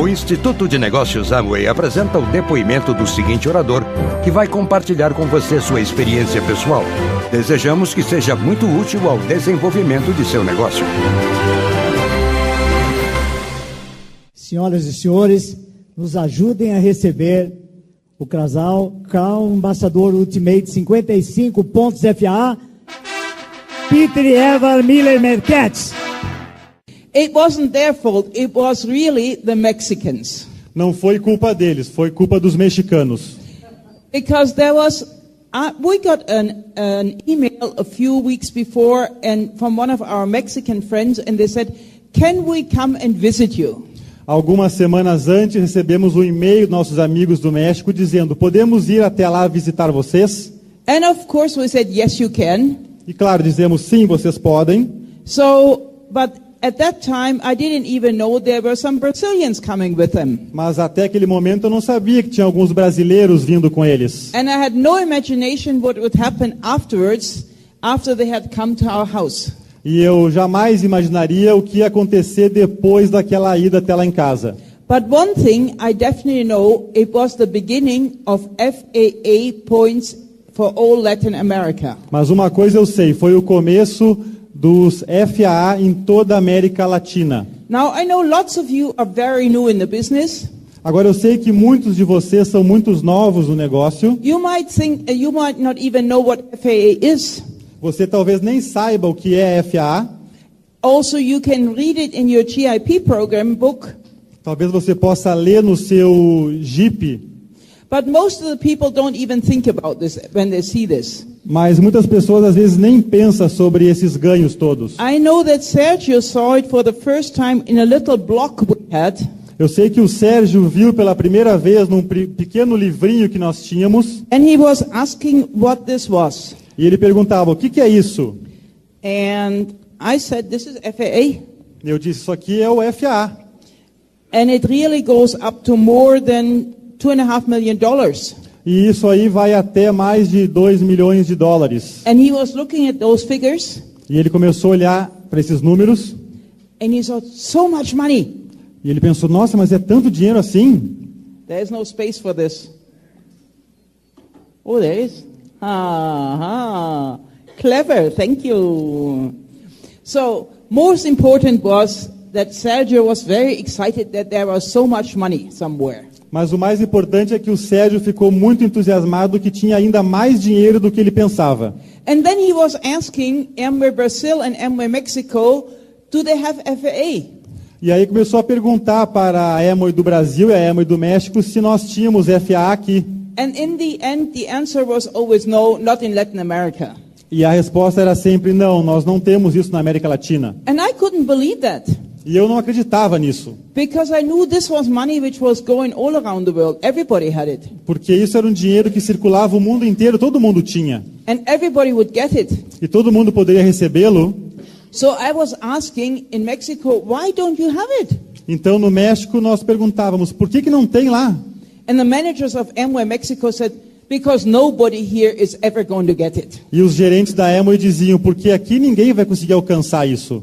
O Instituto de Negócios Amway apresenta o depoimento do seguinte orador, que vai compartilhar com você sua experiência pessoal. Desejamos que seja muito útil ao desenvolvimento de seu negócio. Senhoras e senhores, nos ajudem a receber o casal Crown Ambassador Ultimate 55 pontos FA, Peter e Eva Miller Meerkatz. It wasn't their fault, it was really the Mexicans. Não foi culpa deles, foi culpa dos mexicanos. Because we got an email a few weeks before and from one of our Mexican friends, and they said, "Can we come and visit you?" Algumas semanas antes recebemos um e-mail dos nossos amigos do México dizendo: podemos ir até lá visitar vocês? And of course we said, "Yes, you can." E claro, dizemos sim, vocês podem. But at that time I didn't even know there were some Brazilians coming with them. Mas até aquele momento eu não sabia que tinha alguns brasileiros vindo com eles. And I had no imagination what would happen afterwards, after they had come to our house. E eu jamais imaginaria o que ia acontecer depois daquela ida até lá em casa. But one thing I definitely know, it was the beginning of FAA points for all Latin America. Mas uma coisa eu sei, foi o começo dos FAA em toda a América Latina. Now I know lots of you are very new in the business. Agora eu sei que muitos de vocês são muito novos no negócio. You might not even know what FAA is. Você talvez nem saiba o que é FAA. Also you can read it in your GIP program book. Talvez você possa ler no seu GIP. But most of the people don't even think about this when they see this. Mas muitas pessoas às vezes nem pensam sobre esses ganhos todos. I know that Sergio saw it for the first time in a little block we had. Eu sei que o Sérgio viu pela primeira vez num pequeno livrinho que nós tínhamos. And he was asking what this was. E ele perguntava: o que é isso? And I said, "This is FAA." Eu disse: isso aqui é o FAA. And it really goes up to more than $2.5 million. E isso aí vai até mais de $2 milhões. And he was looking at those figures. E ele começou a olhar para esses números. And he thought, so much money. E ele pensou: nossa, mas é tanto dinheiro assim? There's no space for this. Oh, there is. Clever, thank you. So, most important was that Sergio was very excited that there was so much money somewhere. Mas o mais importante é que o Sérgio ficou muito entusiasmado que tinha ainda mais dinheiro do que ele pensava. And then he was asking Amway Brazil and Amway Mexico, do they have FAA? E aí começou a perguntar para a Amway do Brasil e a Amway do México se nós tínhamos FAA aqui. And in the end, the answer was always no, not in Latin America. E a resposta era sempre não, nós não temos isso na América Latina. And I couldn't believe that. E eu não acreditava nisso. Because I knew this was money which was going all around the world. Everybody had it. Porque isso era um dinheiro que circulava o mundo inteiro, todo mundo tinha. And everybody would get it. E todo mundo poderia recebê-lo. So I was asking in Mexico, why don't you have it? Então no México nós perguntávamos, por que não tem lá? And the managers of Amway Mexico said, because nobody here is ever going to get it. E os gerentes da Amway diziam, porque aqui ninguém vai conseguir alcançar isso.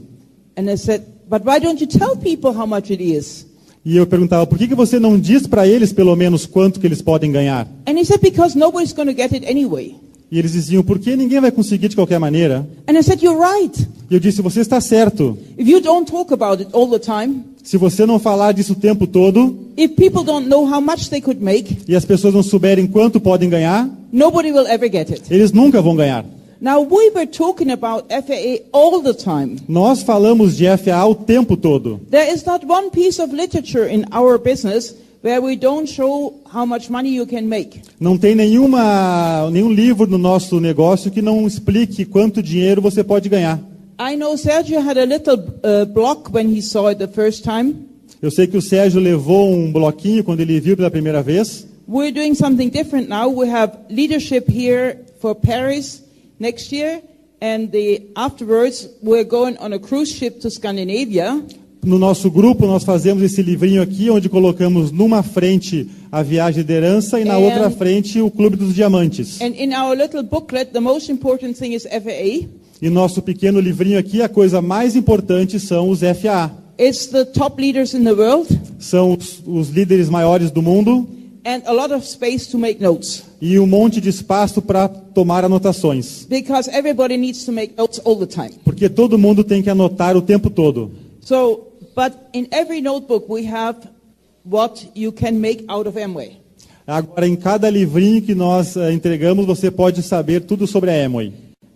And I said, but why don't you tell people how much it is? E eu perguntava, por que você não diz para eles pelo menos quanto que eles podem ganhar? And he said, because nobody's going to get it anyway. E eles diziam, porque ninguém vai conseguir de qualquer maneira. And I said, you're right. E eu disse, você está certo. If you don't talk about it all the time, se você não falar disso o tempo todo, if people don't know how much they could make, e as pessoas não souberem quanto podem ganhar, nobody will ever get it. Eles nunca vão ganhar. Now we were talking about FAA all the time. Nós falamos de FAA o tempo todo. There is not one piece of literature in our business where we don't show how much money you can make. Não tem nenhum livro no nosso negócio que não explique quanto dinheiro você pode ganhar. I know Sergio had a little block when he saw it the first time. Eu sei que o Sérgio levou um bloquinho quando ele viu pela primeira vez. We're doing something different now. We have leadership here for Paris next year, and afterwards we're going on a cruise ship to Scandinavia. No nosso grupo nós fazemos esse livrinho aqui, onde colocamos numa frente a viagem de herança e na outra frente o Clube dos Diamantes. And in our little booklet, the most important thing is FAA. E nosso pequeno livrinho aqui, a coisa mais importante são os FAA. It's the top leaders in the world. são os líderes maiores do mundo and a lot of space to make notes. e um monte de espaço para tomar anotações. Because everybody needs to make notes all the time. Porque todo mundo tem que anotar o tempo todo. So, but in every notebook we have what you can make out of Amway. Agora, em cada livrinho que nós entregamos, você pode saber tudo sobre a Amway.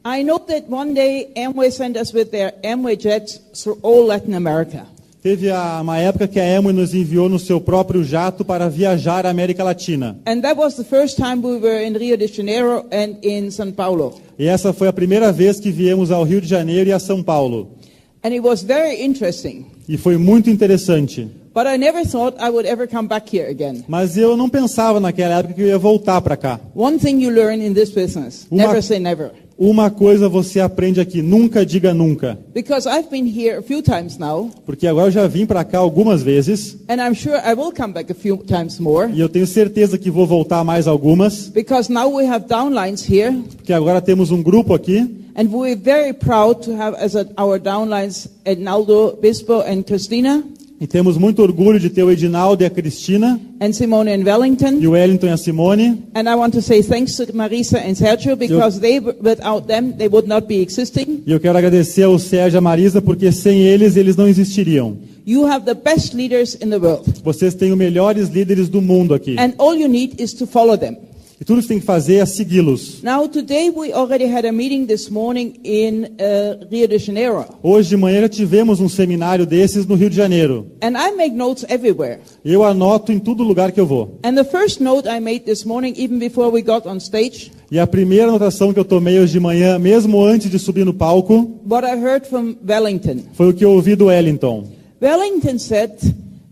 I know that one day Amway sent us with their Amway jets through all Latin America. Teve uma época que a Amway nos enviou no seu próprio jato para viajar à América Latina. And that was the first time we were in Rio de Janeiro and in São Paulo. E essa foi a primeira vez que viemos ao Rio de Janeiro e a São Paulo. And it was very interesting. E foi muito interessante. But I never thought I would ever come back here again. Mas eu não pensava naquela época que eu ia voltar para cá. One thing you learn in this business, never say never. Uma coisa você aprende aqui, nunca diga nunca. Because I've been here a few times now. Porque agora eu já vim para cá algumas vezes. And I'm sure I will come back a few times more. E eu tenho certeza que vou voltar mais algumas. Because now we have downlines here. Porque agora temos um grupo aqui. And we're very proud to have as our downlines Ednaldo, Bispo and Christina. E temos muito orgulho de ter o Edinaldo e a Cristina. And Simone and Wellington. E o Wellington e a Simone. And I want to say thanks to Marisa and Sergio because without them they would not be existing. E eu quero agradecer ao Sérgio e a Marisa porque sem eles não existiriam. You have the best leaders in the world. Vocês têm os melhores líderes do mundo aqui. And all you need is to follow them. E tudo que você tem que fazer é segui-los. Now today we already had a meeting this morning in Rio de Janeiro. Hoje de manhã já tivemos um seminário desses no Rio de Janeiro. And I make notes everywhere. Eu anoto em todo lugar que eu vou. And the first note I made this morning, even before we got on stage, E a primeira anotação que eu tomei hoje de manhã, mesmo antes de subir no palco, what I heard from Wellington. foi o que eu ouvi do Wellington. Wellington said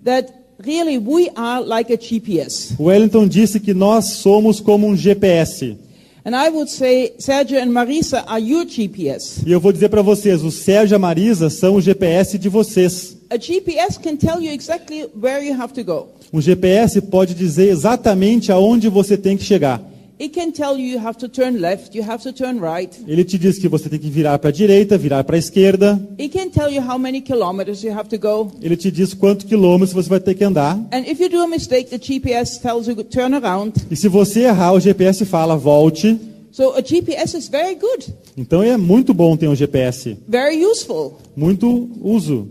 that really we are like a GPS. O Wellington disse que nós somos como um GPS. And I would say Sergio and Marisa are your GPS. E eu vou dizer para vocês, o Sérgio e a Marisa são o GPS de vocês. A GPS can tell you exactly where you have to go. Um GPS pode dizer exatamente aonde você tem que chegar. It can tell you have to turn left, you have to turn right. Ele te diz que você tem que virar para a direita, virar para a esquerda. It can tell you how many kilometers you have to go. Ele te diz quantos quilômetros você vai ter que andar. And if you do a mistake, the GPS tells you to turn around. E se você errar, o GPS fala, volte. So a GPS is very good. Então é muito bom ter um GPS. Very useful. Muito uso.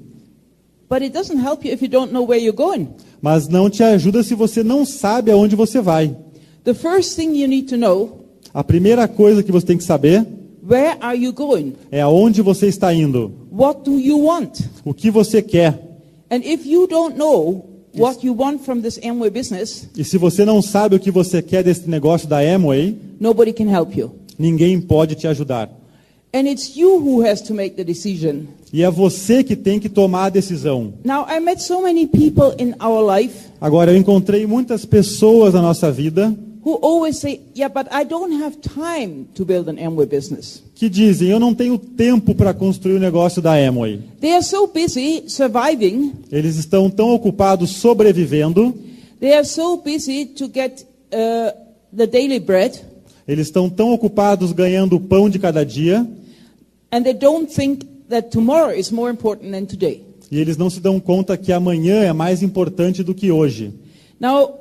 But it doesn't help you if you don't know where you're going. Mas não te ajuda se você não sabe aonde você vai. The first thing you need to know, A primeira coisa que você tem que saber where are you going? é aonde você está indo. What do you want? O que você quer. And if you don't know what you want from this Amway business, E se você não sabe o que você quer desse negócio da Amway, nobody can help you. ninguém pode te ajudar. And it's you who has to make the decision. E é você que tem que tomar a decisão. Now, I met so many people in our life Agora, eu encontrei muitas pessoas na nossa vida who always say, yeah, but I don't have time to build an Amway business. que dizem, eu não tenho tempo para construir o negócio da Amway. They are so busy surviving. Eles estão tão ocupados sobrevivendo, They are so busy to get the daily bread. eles estão tão ocupados ganhando o pão de cada dia, And they don't think that tomorrow is more important than today. e eles não se dão conta que amanhã é mais importante do que hoje. Now,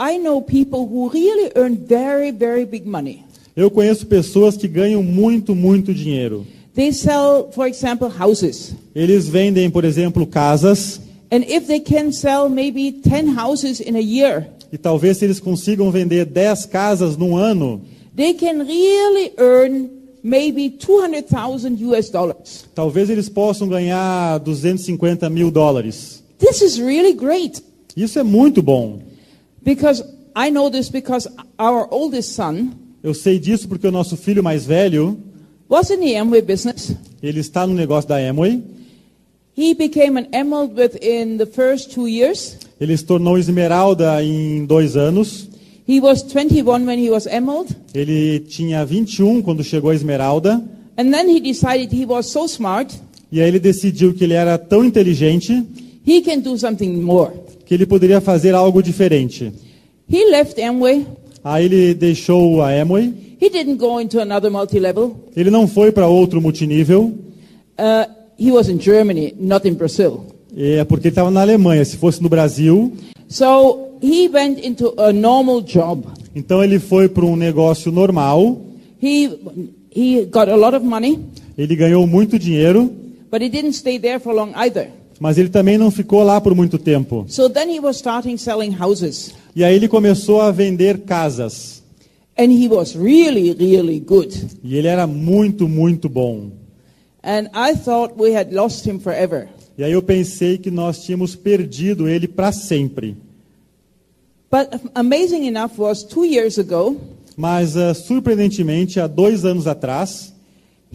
I know people who really earn very, very big money. Eu conheço pessoas que ganham muito, muito dinheiro. They sell, for example, houses. Eles vendem, por exemplo, casas, And if they can sell maybe 10 houses in a year, e talvez se eles consigam vender 10 casas num ano, they can really earn maybe $200,000. talvez eles possam ganhar 250 mil dólares. This is really great. Isso é muito bom. Because I know this because our oldest son Eu sei disso porque o nosso filho mais velho, was in the Amway business. ele está no negócio da Amway. He became an emerald within the first 2 years. Ele se tornou esmeralda em 2 anos. He was 21 when he was emerald. Ele tinha 21 quando chegou a esmeralda. And then he decided he was so smart, E aí ele decidiu que ele era tão inteligente he can do something more. que ele poderia fazer algo diferente. He left Amway. Aí ele deixou a Amway. He didn't go into another multi-level. Ele não foi para outro multinível. He was in Germany, not in Brazil. É porque ele estava na Alemanha. Se fosse no Brasil, So he went into a normal job. então ele foi para um negócio normal. He got a lot of money, Ele ganhou muito dinheiro, but he didn't stay there for long either. mas ele também não ficou lá por muito tempo. So then he was starting selling houses. E aí ele começou a vender casas. And he was really, really good. E ele era muito, muito bom. And I thought we had lost him forever. E aí eu pensei que nós tínhamos perdido ele para sempre. But amazing enough was 2 years ago, Mas, surpreendentemente, há 2 anos atrás,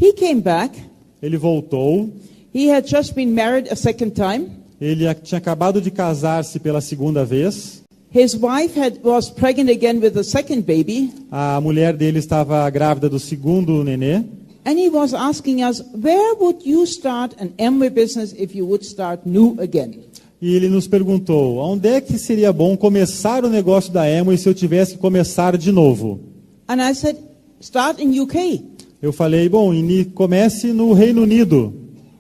he came back. ele voltou. He had just been married a second time. Ele tinha acabado de casar-se pela segunda vez. His wife was pregnant again with a second baby. A mulher dele estava grávida do segundo nenê. And he was asking us, where would you start an Amway business if you would start new again? E ele nos perguntou, onde é que seria bom começar o negócio da Amway se eu tivesse que começar de novo? And I said, start in UK. Eu falei, bom, comece no Reino Unido.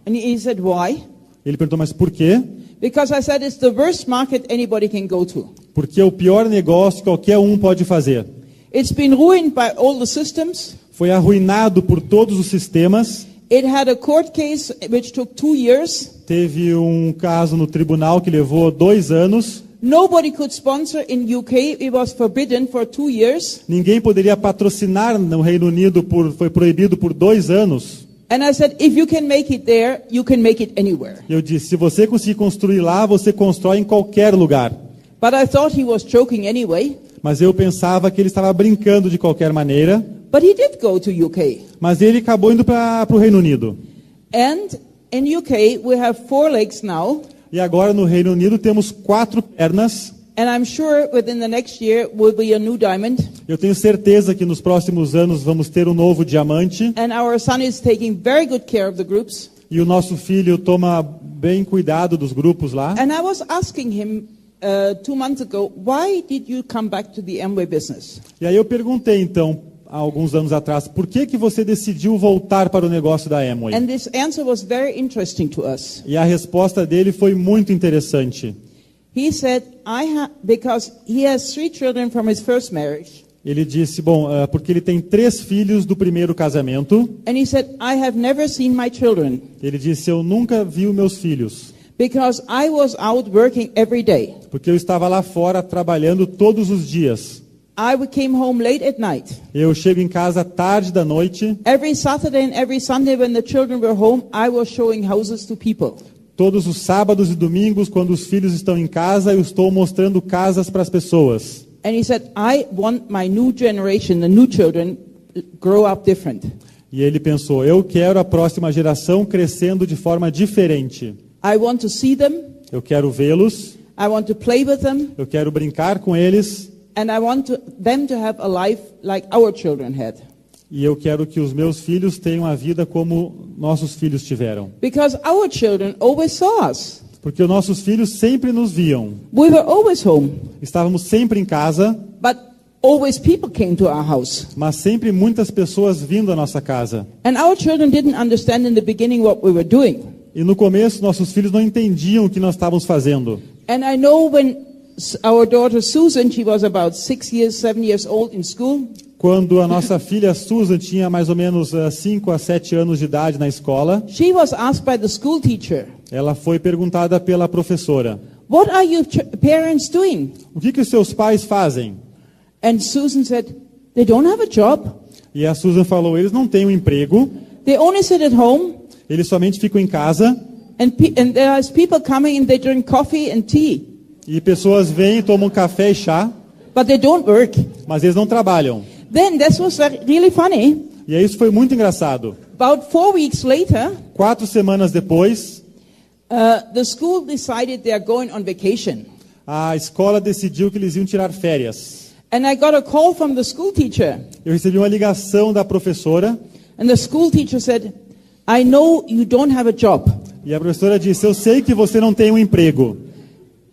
And he said, why? Ele perguntou, mas por quê? Because I said, it's the worst market anybody can go to. Porque é o pior negócio que qualquer um pode fazer. It's been ruined by all the systems. Foi arruinado por todos os sistemas. It had a court case which took 2 years. Teve um caso no tribunal que levou 2 anos. Nobody could sponsor in UK. It was forbidden for 2 years. Ninguém poderia patrocinar no Reino Unido, foi proibido por 2 anos. And I said, if you can make it there, you can make it anywhere. Eu disse, se você conseguir construir lá, você constrói em qualquer lugar. But I thought he was joking anyway. Mas eu pensava que ele estava brincando de qualquer maneira. But he did go to UK. Mas ele acabou indo para o Reino Unido. And in UK, we have 4 legs now. E agora no Reino Unido temos 4 pernas. And I'm sure within the next year will be a new diamond. Eu tenho certeza que nos próximos anos vamos ter um novo diamante. And our son is taking very good care of the groups. E o nosso filho toma bem cuidado dos grupos lá. And I was asking him 2 months ago, why did you come back to the Amway business? E aí eu perguntei então, há alguns anos atrás, por que você decidiu voltar para o negócio da Amway? And this answer was very interesting to us. E a resposta dele foi muito interessante. He said, because he has 3 children from his first marriage. Ele disse, bom, porque ele tem 3 filhos do primeiro casamento. And he said, I have never seen my children. Ele disse, eu nunca vi os meus filhos. Because I was out working every day. Porque eu estava lá fora trabalhando todos os dias. I came home late at night. Eu chego em casa tarde da noite. Every Saturday and every Sunday when the children were home, I was showing houses to people. Todos os sábados e domingos, quando os filhos estão em casa, eu estou mostrando casas para as pessoas. And he said, I want my new generation, the new children, grow up different. E ele pensou, eu quero a próxima geração crescendo de forma diferente. I want to see them. Eu quero vê-los. I want to play with them. Eu quero brincar com eles. And I want them to have a life like our children had. E eu quero que os meus filhos tenham a vida como nossos filhos tiveram. Because our children always saw us. Porque os nossos filhos sempre nos viam. We were always home. Estávamos sempre em casa. But always people came to our house. Mas sempre muitas pessoas vindo à nossa casa. And our children didn't understand in the beginning what we were doing. E no começo nossos filhos não entendiam o que nós estávamos fazendo. And I know when our daughter Susan, she was about 7 years old in school. Quando a nossa filha Susan tinha mais ou menos 5 a 7 anos de idade na escola, She was asked by the school teacher, ela foi perguntada pela professora, what are your parents doing? o que os seus pais fazem? And Susan said, they don't have a job. E a Susan falou, eles não têm um emprego, They only sit at home. eles somente ficam em casa, And there's people coming and they drink coffee and tea. e pessoas vêm, tomam café e chá, But they don't work. mas eles não trabalham. Then this was really funny. E aí isso foi muito engraçado. About 4 weeks later, 4 semanas depois, the school decided they are going on vacation. a escola decidiu que eles iam tirar férias. And I got a call from the school teacher. Eu recebi uma ligação da professora, And the school teacher said, I know you don't have a job. e a professora disse, eu sei que você não tem um emprego.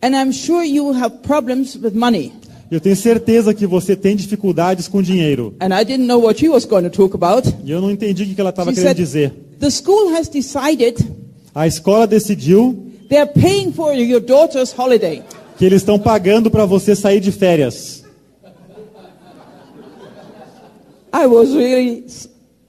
And I'm sure you have problems with money. Eu tenho certeza que você tem dificuldades com dinheiro. And I didn't know what she was going to talk about. E eu não entendi o que ela estava She querendo said, dizer. the school has decided A escola decidiu They're paying for your daughter's holiday. Que eles estão pagando para você sair de férias.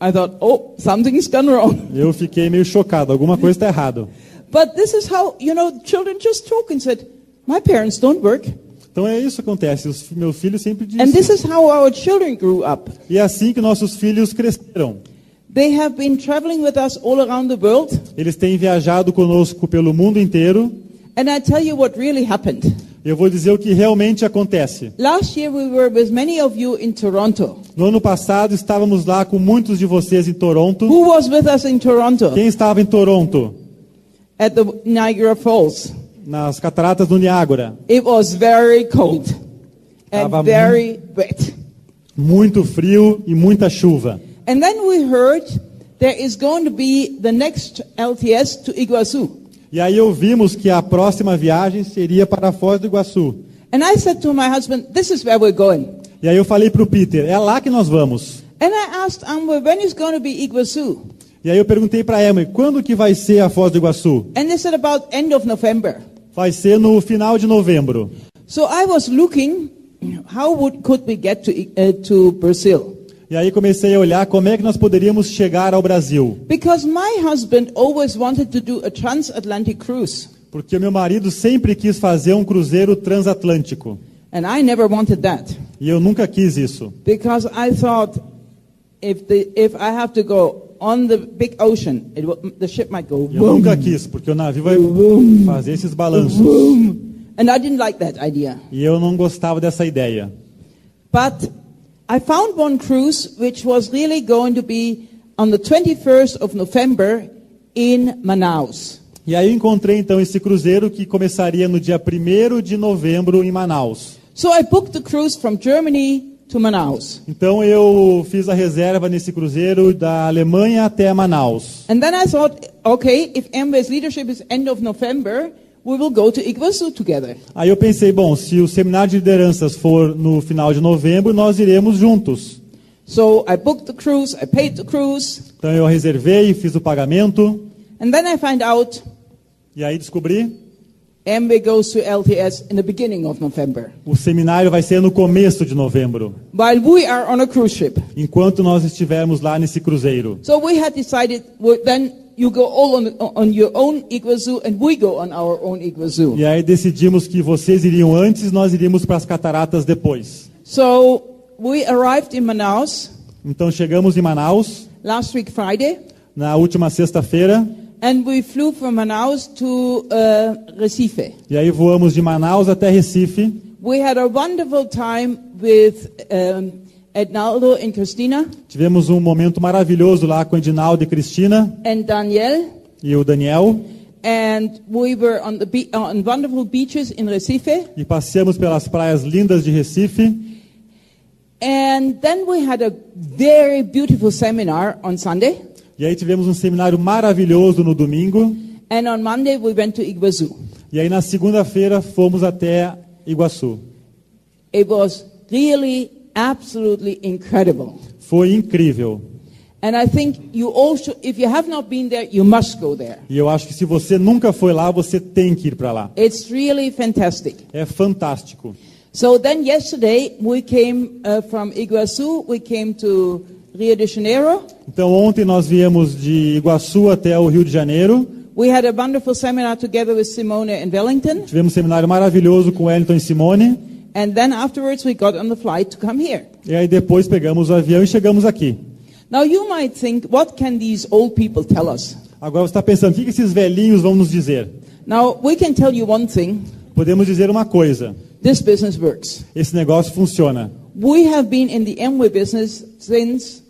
I thought, oh, something's gone wrong. Eu fiquei meio chocado, alguma coisa está errado. But this is how, children just talk and said, my parents don't work. Então é isso que acontece, meus filhos sempre dizem. And this is how our children grew up. E é assim que nossos filhos cresceram. They have been traveling with us all around the world. Eles têm viajado conosco pelo mundo inteiro. And I tell you what really happened. Eu vou dizer o que realmente acontece. Last year we were with many of you in Toronto. No ano passado estávamos lá com muitos de vocês em Toronto. Who was with us in Toronto? Quem estava em Toronto? At the Niagara Falls. Nas cataratas do Niágara. It was very cold and Tava very wet. Muito frio e muita chuva. And then we heard there is going to be the next LTS to Iguazu. E aí ouvimos que a próxima viagem seria para Foz do Iguaçu. And I said to my husband, this is where we're going. E aí eu falei para o Peter, é lá que nós vamos. And I asked Amber, when is going to be Iguazu? E aí eu perguntei para a Emma, quando que vai ser a Foz do Iguaçu? And they said about end of November. Vai ser no final de novembro. So I was looking, could we get to Brazil? E aí comecei a olhar como é que nós poderíamos chegar ao Brasil. Because my husband always wanted to do a transatlantic cruise. Porque meu marido sempre quis fazer um cruzeiro transatlântico. And I never wanted that. E eu nunca quis isso. Because I thought if I have to go on the big ocean, the ship might go. Eu nunca quis, porque o navio vai fazer esses balanços. And I didn't like that idea. E eu não gostava dessa ideia. But I found one cruise which was really going to be on the 21st of November in Manaus. E aí eu encontrei então esse cruzeiro que começaria no dia 1º de novembro em Manaus. So I booked the cruise from Germany to Manaus. Então eu fiz a reserva nesse cruzeiro da Alemanha até Manaus. And then I thought, okay, if Amber's leadership is end of November, we will go to Iguazu together. Aí eu pensei, bom, se o seminário de lideranças for no final de novembro, nós iremos juntos. So I booked the cruise, I paid the cruise. Então eu reservei, fiz o pagamento. And then I find out E aí descobri, Amber goes to LTS in the beginning of November. o seminário vai ser no começo de novembro, While we are on a cruise ship. enquanto nós estivermos lá nesse cruzeiro. So we had decided, then you go all on your own Iguazu and we go on our own Iguazu. E aí decidimos que vocês iriam antes, nós iríamos para as cataratas depois. So we arrived in Manaus Então chegamos em Manaus, last week Friday, na última sexta-feira, and we flew from Manaus to Recife. e aí voamos de Manaus até Recife. We had a wonderful time with Ednaldo and Christina Tivemos um momento maravilhoso lá com Edinaldo e Cristina and Daniel, e o Daniel. and we were on wonderful beaches in Recife. E passeamos pelas praias lindas de Recife. And then we had a very beautiful seminar on Sunday. E aí tivemos um seminário maravilhoso no domingo. And on Monday we went to Iguazu. E aí na segunda-feira fomos até Iguaçu. It was really absolutely incredible. Foi incrível. And I think you also, if you have not been there, you must go there. E eu acho que se você nunca foi lá, você tem que ir para lá. It's really fantastic. É fantástico. So then yesterday we came from Iguazu, we came to Rio de Janeiro. Então ontem nós viemos de Iguaçu até o Rio de Janeiro. We had a wonderful seminar together with Simone and Wellington. Tivemos um seminário maravilhoso com Wellington e Simone. And then afterwards we got on the flight to come here. E aí depois pegamos o avião e chegamos aqui. Now you might think, what can these old people tell us? Agora você está pensando, o que esses velhinhos vão nos dizer? Now we can tell you one thing. Podemos dizer uma coisa. This business works. Esse negócio funciona. We have been in the Amway business since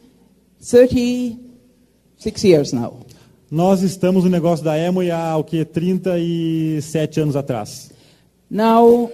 36 years now. Nós estamos no negócio da Amway há 37 anos atrás. Now,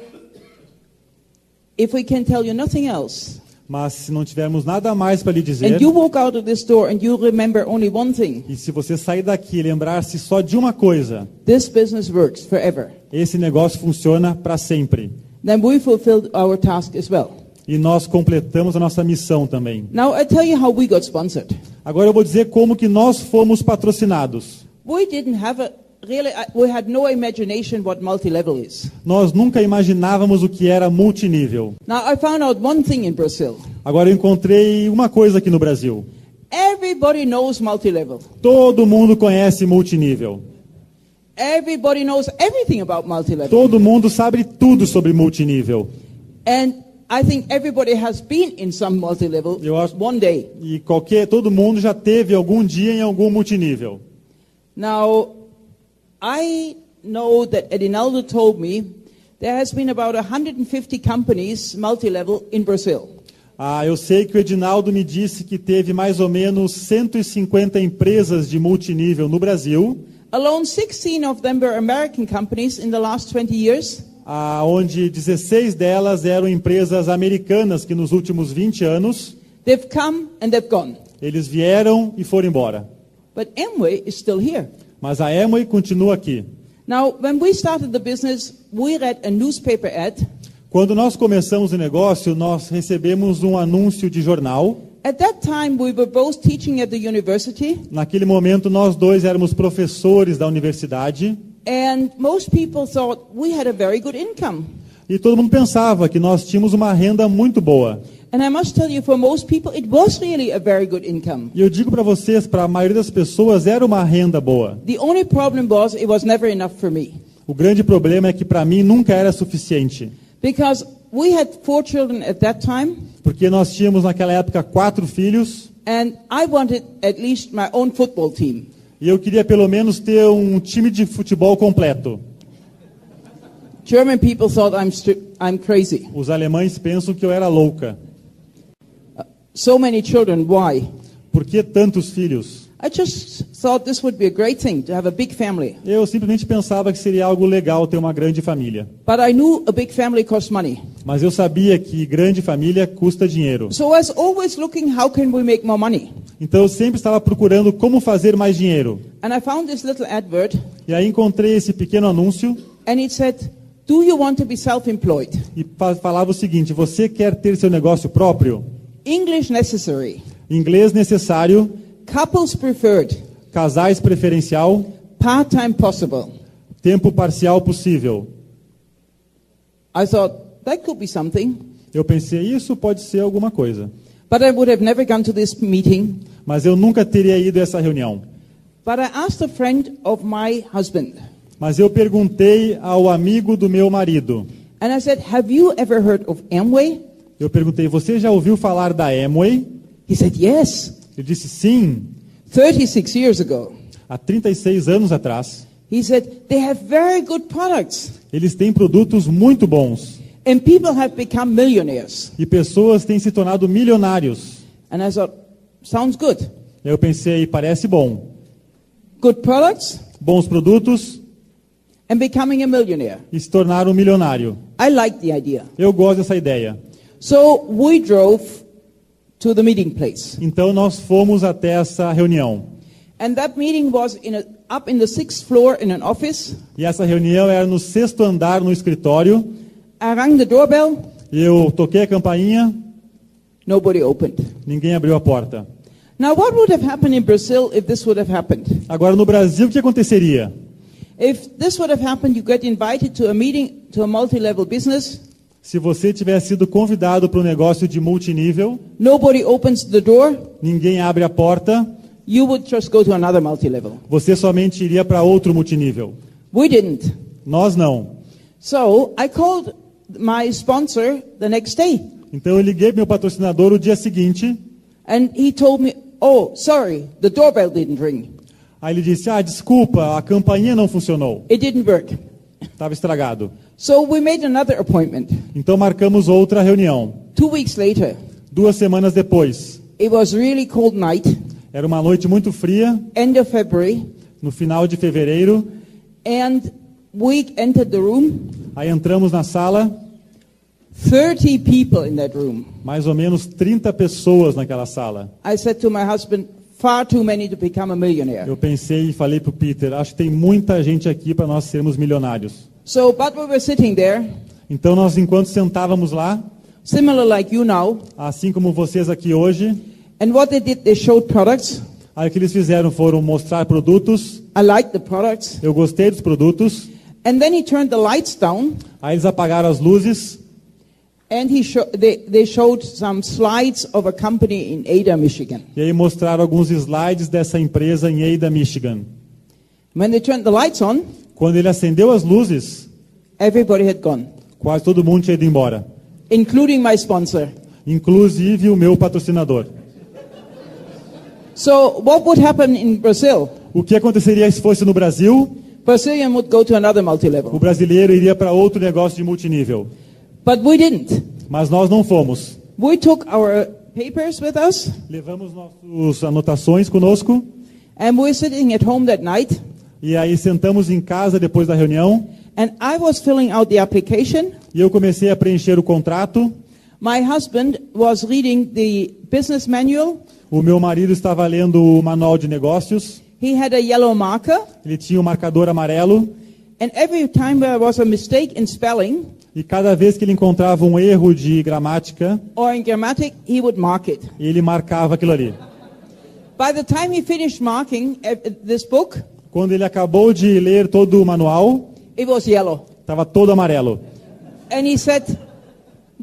if we can tell you nothing else, Mas se não tivermos nada mais para lhe dizer, and you walk out of this door and you remember only one thing, e se você sair daqui e lembrar-se só de uma coisa, this business works forever, esse negócio funciona para sempre. then we fulfilled our task as well. E nós completamos a nossa missão também. Now I tell you how we got sponsored. Agora eu vou dizer como que nós fomos patrocinados. We didn't have really, we had no imagination what multi-level is. Nós nunca imaginávamos o que era multinível. Now, I found out one thing in Brazil. Agora eu encontrei uma coisa aqui no Brasil. Everybody knows multi-level. Todo mundo conhece multinível. Everybody knows everything about multi-level. Todo mundo sabe tudo sobre multinível. And I think everybody has been in some multi-level Eu acho- one day. E todo mundo já teve algum dia em algum multinível. Now, I know that Edinaldo told me there has been about 150 companies multi-level in Brazil. Eu sei que o Edinaldo me disse que teve mais ou menos 150 empresas de multinível no Brasil, Alone 16 of them were American companies in the last 20 years. onde 16 delas eram empresas americanas que nos últimos 20 anos, They've come and they've gone. eles vieram e foram embora. But Amway is still here. Mas a Amway continua aqui. Now, when we started the business, we read a newspaper ad. Quando nós começamos o negócio, nós recebemos um anúncio de jornal. At that time, we were both teaching at the university, Naquele momento, nós dois éramos professores da universidade. and most people thought we had a very good income. E todo mundo pensava que nós tínhamos uma renda muito boa. And I must tell you, for most people, it was really a very good income. E eu digo para vocês, para a maioria das pessoas, era uma renda boa. The only problem was it was never enough for me. O grande problema é que para mim nunca era suficiente. Because we had 4 children at that time, Porque nós tínhamos naquela época 4 filhos. and I wanted at least my own football team. E eu queria pelo menos ter um time de futebol completo. German people thought I'm crazy. Os alemães pensam que eu era louca. So many children, why? Por que tantos filhos? I just thought this would be a great thing to have a big family. Eu simplesmente pensava que seria algo legal ter uma grande família. But I knew a big family costs money. Mas eu sabia que grande família custa dinheiro. So I was always looking how can we make more money. Então eu sempre estava procurando como fazer mais dinheiro. And I found this little advert, E aí encontrei esse pequeno anúncio and it said, do you want to be self-employed? e falava o seguinte: você quer ter seu negócio próprio? English necessary. Inglês necessário, Couples preferred. casais preferencial, Part-time possible. tempo parcial possível. I thought, that could be something. Eu pensei, isso pode ser alguma coisa. But I would have never gone to this meeting. Mas eu nunca teria ido a essa reunião. But I asked a friend of my husband. Mas eu perguntei ao amigo do meu marido. And I said, have you ever heard of Amway? Eu perguntei, você já ouviu falar da Amway? He said, yes. Ele disse, sim. 36 years ago. Há 36 anos atrás. He said, they have very good products. Eles têm produtos muito bons. And people have become millionaires. E pessoas têm se tornado milionários. And I thought, sounds good. Eu pensei, parece bom. Good products Bons produtos and becoming a millionaire. e se tornar um milionário. I like the idea. Eu gosto dessa ideia. So we drove to the meeting place. Então nós fomos até essa reunião. And that meeting was up in the 6th floor in an office. E essa reunião era no 6º andar no escritório. I rang the doorbell. Eu toquei a campainha, Nobody opened. ninguém abriu a porta. Now what would have happened in Brazil if this would have happened? Agora no Brasil, o que aconteceria? If this would have happened, you get invited to a meeting, to a multi-level business. Se você tivesse sido convidado para um negócio de multinível, Nobody opens the door. ninguém abre a porta, You would just go to another multi-level. você somente iria para outro multinível. We didn't. Nós não. So I called my sponsor the next day. Então eu liguei para meu patrocinador o dia seguinte, And he told me, oh, sorry, the doorbell didn't ring. aí ele disse, desculpa, a campainha não funcionou, It didn't work. estava estragado. So we made another appointment. Então marcamos outra reunião. 2 weeks later, 2 semanas depois, it was really cold night, era uma noite muito fria, end of February, no final de fevereiro, and we entered the room, aí entramos na sala, 30 people in that room. mais ou menos 30 pessoas naquela sala. I said to my husband, far too many to become a millionaire. Eu pensei e falei para o Peter, acho que tem muita gente aqui para nós sermos milionários. So, but we were sitting there, Então nós, enquanto sentávamos lá, similar like you now, assim como vocês aqui hoje, and what they did, they showed products, Aí o que eles fizeram foram mostrar produtos. I liked the products. Eu gostei dos produtos. And then he turned the lights down. Aí eles apagaram as luzes. And they showed some slides of a company in Ada, Michigan. E aí mostraram alguns slides dessa empresa em Ada, Michigan. When they turned the lights on, Quando ele acendeu as luzes, everybody had gone, quase todo mundo tinha ido embora. including my sponsor. Inclusive o meu patrocinador. So what would happen in Brazil? O que aconteceria se fosse no Brasil? Brazilian would go to another O multi-level. brasileiro iria para outro negócio de multinível. But we didn't. Mas nós não fomos. We took our papers with us, Levamos nossas anotações conosco. and we were sitting at home that night, E aí sentamos em casa depois da reunião. and I was filling out the application. E eu comecei a preencher o contrato. My husband was reading the business manual. O meu marido estava lendo o manual de negócios. He had a yellow marker, Ele tinha um marcador amarelo. and every time there was a mistake in spelling E cada vez que ele encontrava um erro de gramática, or in grammatic, he would mark it. ele marcava aquilo ali. By the time he finished marking this book, Quando ele acabou de ler todo o manual, it was yellow. estava todo amarelo. And he said,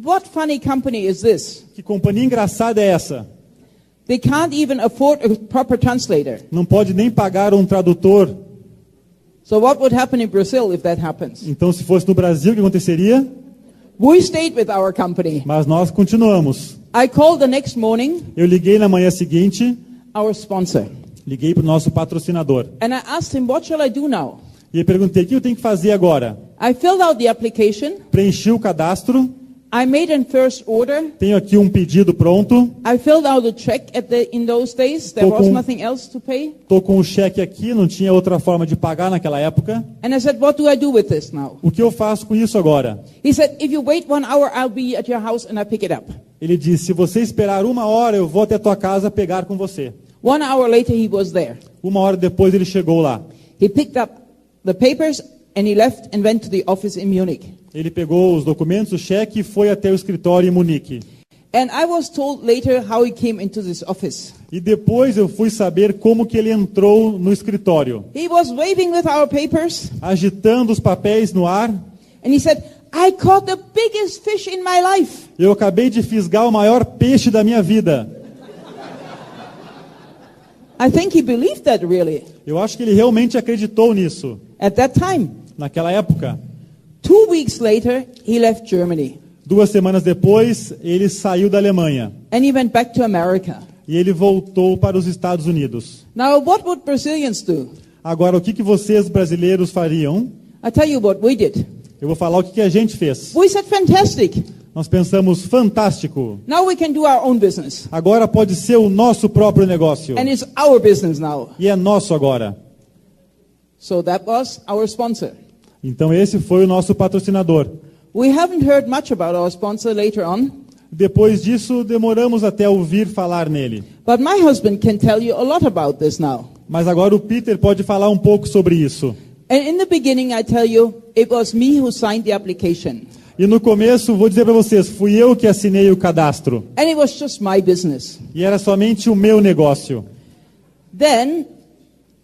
"What funny company is this? Que companhia engraçada é essa? They can't even afford a proper translator." Não pode nem pagar um tradutor. So what would happen in Brazil if that happens? Então, se fosse no Brasil, o que aconteceria? We stayed with our company. Mas nós continuamos. I called the next morning Eu liguei na manhã seguinte, our sponsor, liguei para o nosso patrocinador. and I asked him, "What shall I do now?" E eu perguntei, o que eu tenho que fazer agora? I filled out the application. Preenchi o cadastro, I made a first order. tenho aqui um pedido pronto, I filled out a check in those days. There was com- nothing else to pay. estou com o cheque aqui, não tinha outra forma de pagar naquela época. And I said, "What do I do with this now?" O que eu faço com isso agora? He said, "If you wait 1 hour, I'll be at your house and I pick it up." Ele disse, se você esperar 1 hora, eu vou até a tua casa pegar com você. 1 hour later, he was there. 1 hora depois ele chegou lá. He picked up the papers and he left and went to the office in Munich. Ele pegou os documentos, o cheque e foi até o escritório em Munique. And I was told later how he came into this office. E depois eu fui saber como que ele entrou no escritório. He was waving with our papers Agitando os papéis no ar. and he said, "I caught the biggest fish in my life." Eu acabei de fisgar o maior peixe da minha vida. I think he believed that really Eu acho que ele realmente acreditou nisso. at that time. Naquela época. 2 weeks later, he left Germany 2 semanas depois, ele saiu da Alemanha. and he went back to America. E ele voltou para os Estados Unidos. Now, what would Brazilians do? Agora, o que vocês brasileiros fariam? I tell you what we did. Eu vou falar o que a gente fez. We said, "Fantastic. Nós pensamos, fantástico. Now we can do our own business." Agora pode ser o nosso próprio negócio. And it's our business now. E é nosso agora. So that was our sponsor. Então esse foi o nosso patrocinador. We haven't heard much about our sponsor later on, Depois disso, demoramos até ouvir falar nele. but my husband can tell you a lot about this now. Mas agora o Peter pode falar um pouco sobre isso. And in the beginning, I tell you, it was me who signed the application. E no começo, vou dizer para vocês, fui eu que assinei o cadastro. And it was just my business. E era somente o meu negócio. Then,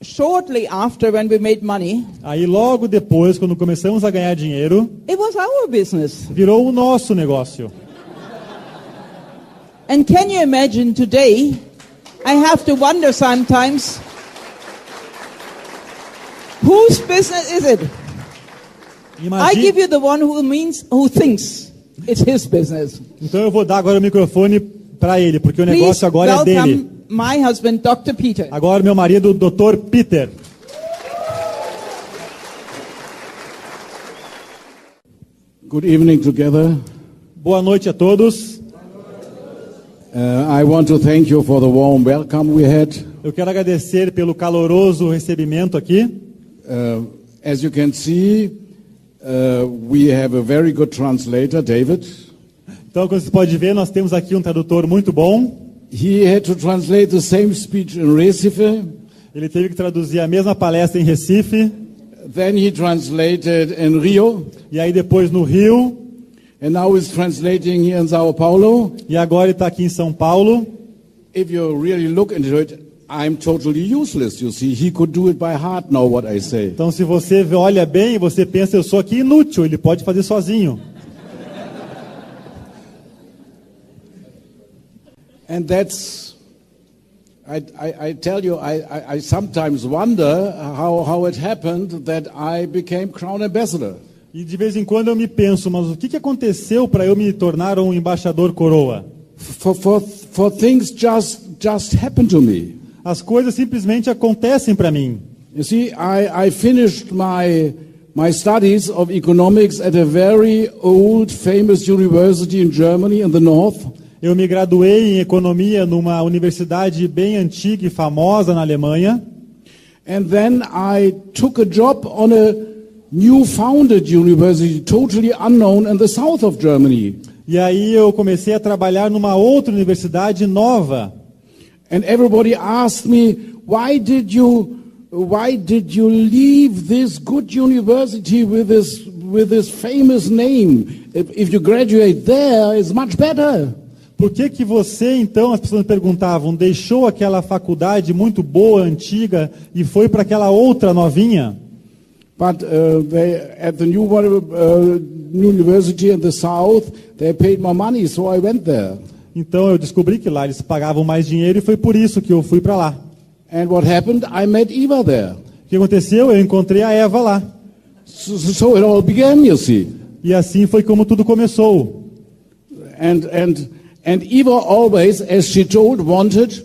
shortly after, when we made money, Aí logo depois, quando começamos a ganhar dinheiro, it was our business. virou o nosso negócio. And can you imagine today, I have to wonder sometimes, whose business is it? I give you the one who thinks it's his business. Então eu vou dar agora o microfone para ele, porque o Please negócio agora é dele. welcome my husband, Dr. Peter. Agora meu marido, o Dr. Peter. Good evening together. Boa noite a todos. I want to thank you for the warm welcome we had. Eu quero agradecer pelo caloroso recebimento aqui. As you can see, we have a very good translator, David. Então, como você pode ver, nós temos aqui um tradutor muito bom. He had to translate the same speech in Recife. Ele teve que traduzir a mesma palestra em Recife. Then he translated in Rio. E aí depois no Rio. And now he's translating here in Sao Paulo. E agora ele está aqui em São Paulo. If you really look into it, I'm totally useless, you see. He could do it by heart now, what I say. Então, se você olha bem, você pensa, eu sou aqui inútil, ele pode fazer sozinho. And that's, I tell you, I sometimes wonder how it happened that I became Crown Ambassador. E de vez em quando eu me penso, mas o que aconteceu para eu me tornar um embaixador coroa? For things just happen to me. As coisas simplesmente acontecem para mim. You see, I finished my studies of economics at a very old, famous university in Germany in the north. Eu me graduei em economia numa universidade bem antiga e famosa na Alemanha. And then I took a job on a new founded university, totally unknown in the south of Germany. E aí eu comecei a trabalhar numa outra universidade nova. And everybody asked me, why did you leave this good university with this famous name? If you graduate there, it's much better. Por que você, então, as pessoas me perguntavam, deixou aquela faculdade muito boa, antiga, e foi para aquela outra novinha? But at the new university in the south, they paid more money, so I went there. Então eu descobri que lá eles pagavam mais dinheiro e foi por isso que eu fui para lá. And what happened? I met Eva there. O que aconteceu? Eu encontrei a Eva lá. So it all began, you see. E assim foi como tudo começou. And Eva always, as she told, wanted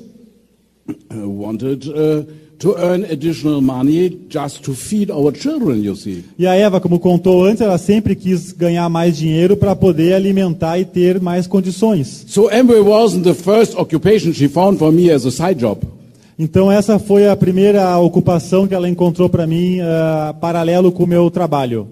to earn additional money just to feed our children, you see. E a Eva, como contou antes, ela sempre quis ganhar mais dinheiro para poder alimentar e ter mais condições. So Amway wasn't the first occupation she found for me as a side job. Então essa foi a primeira ocupação que ela encontrou para mim, paralelo com o meu trabalho.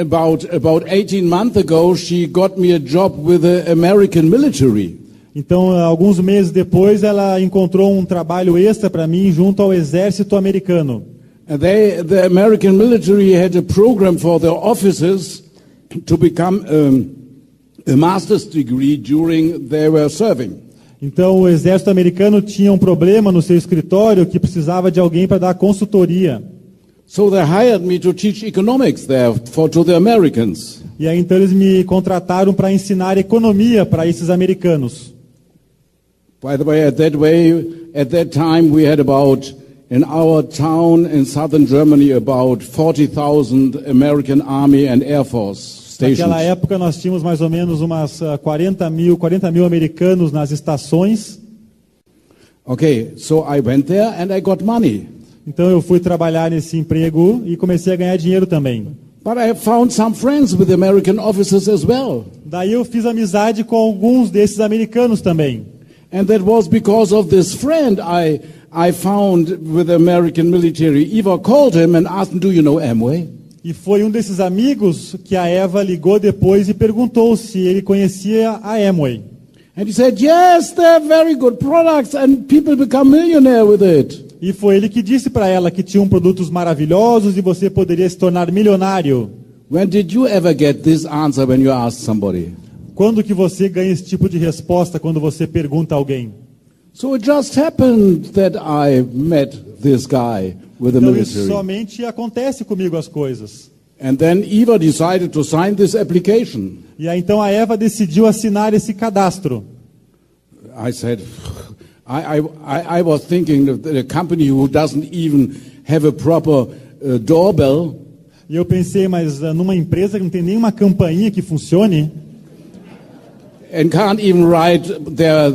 About 18 months ago, she got me a job with the American military. Então, alguns meses depois, ela encontrou um trabalho extra para mim junto ao exército americano. The American military had a program for their officers to become a master's degree during they were serving. Então, o exército americano tinha um problema no seu escritório que precisava de alguém para dar consultoria. So they hired me to teach economics there to the Americans. E aí então eles me contrataram para ensinar economia para esses americanos. By the way, at that time we had about, in our town in southern Germany, about 40,000 American Army and Air Force stations. Naquela época nós tínhamos mais ou menos umas 40 mil americanos nas estações. Okay, so I went there and I got money. Então eu fui trabalhar nesse emprego e comecei a ganhar dinheiro também. But I found some friends with American officers as well. Daí eu fiz amizade com alguns desses americanos também. And that was because of this friend I found with the American military. Eva called him and asked him, "Do you know Amway?" E foi um desses amigos que a Eva ligou depois e perguntou se ele conhecia a Amway. And he said, "Yes, they're very good products and people become millionaire with it." E foi ele que disse para ela que tinham produtos maravilhosos e você poderia se tornar milionário. When did you ever get this answer when you ask somebody? Quando que você ganha esse tipo de resposta quando você pergunta a alguém? So it just happened that I met this guy with the Então military. isso somente acontece comigo as coisas. And then Eva decided to sign this application. E aí então a Eva decidiu assinar esse cadastro. I said, I was thinking that a company who doesn't even have a proper doorbell. E eu pensei, mas numa empresa que não tem nenhuma campainha que funcione. And can't even write their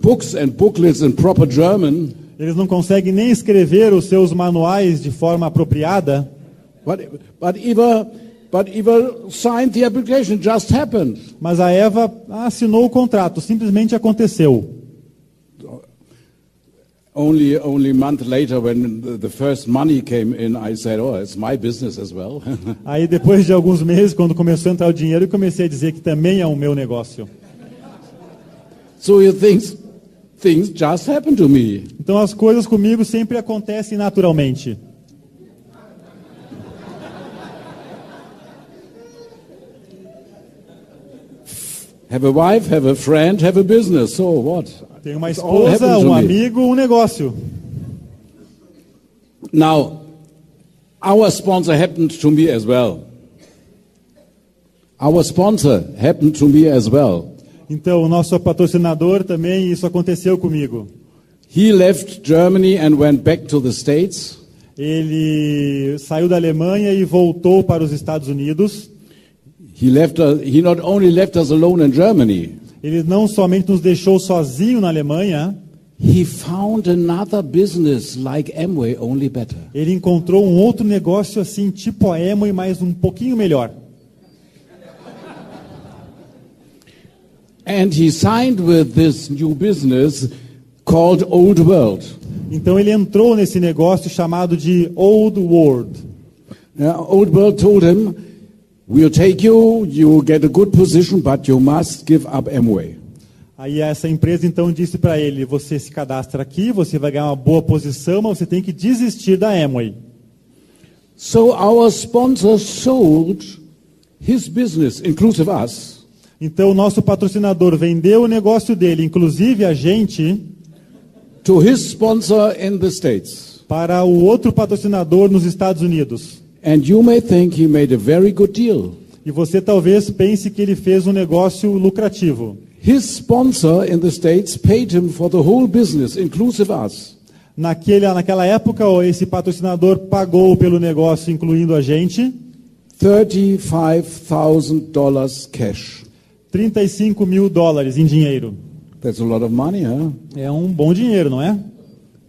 books and booklets in proper German. Eles não conseguem nem escrever os seus manuais de forma apropriada. But Eva signed the application. Just happened. Mas a Eva assinou o contrato, simplesmente aconteceu. Only a month later, when the first money came in, I said, "Oh, it's my business as well." Aí depois de alguns meses, quando começou a entrar o dinheiro, eu comecei a dizer que também é o meu negócio. So you think things just happen to me. Então as coisas comigo sempre acontecem naturalmente. Have a wife, have a friend, have a business. So what? Tem uma It's all esposa, happened to um me. amigo, um negócio. Now, our sponsor happened to me as well. Our sponsor happened to me as well. Então, o nosso patrocinador também, isso aconteceu comigo. He left Germany and went back to the States. Ele saiu da Alemanha e voltou para os Estados Unidos. He not only left us alone in Germany, Ele não somente nos deixou sozinho na Alemanha, he found another business like Amway, only better. ele encontrou um outro negócio assim, tipo a Amway, mas um pouquinho melhor. And he signed with this new business called Old World. Então ele entrou nesse negócio chamado de Old World. Old World told him, we'll take you, you get a good position, but you must give up Amway. Aí essa empresa então disse para ele, você se cadastra aqui, você vai ganhar uma boa posição, mas você tem que desistir da Amway. So our sponsor sold his business, inclusive us, Então o nosso patrocinador vendeu o negócio dele, inclusive a gente, to his sponsor in the States. para o outro patrocinador nos Estados Unidos. And you may think he made a very good deal. E você talvez pense que ele fez um negócio lucrativo. His sponsor in the States paid him for the whole business, inclusive us. Naquela época, esse patrocinador pagou pelo negócio, incluindo a gente, $35,000 cash. $35 mil em dinheiro. That's a lot of money, huh? É um bom dinheiro, não é?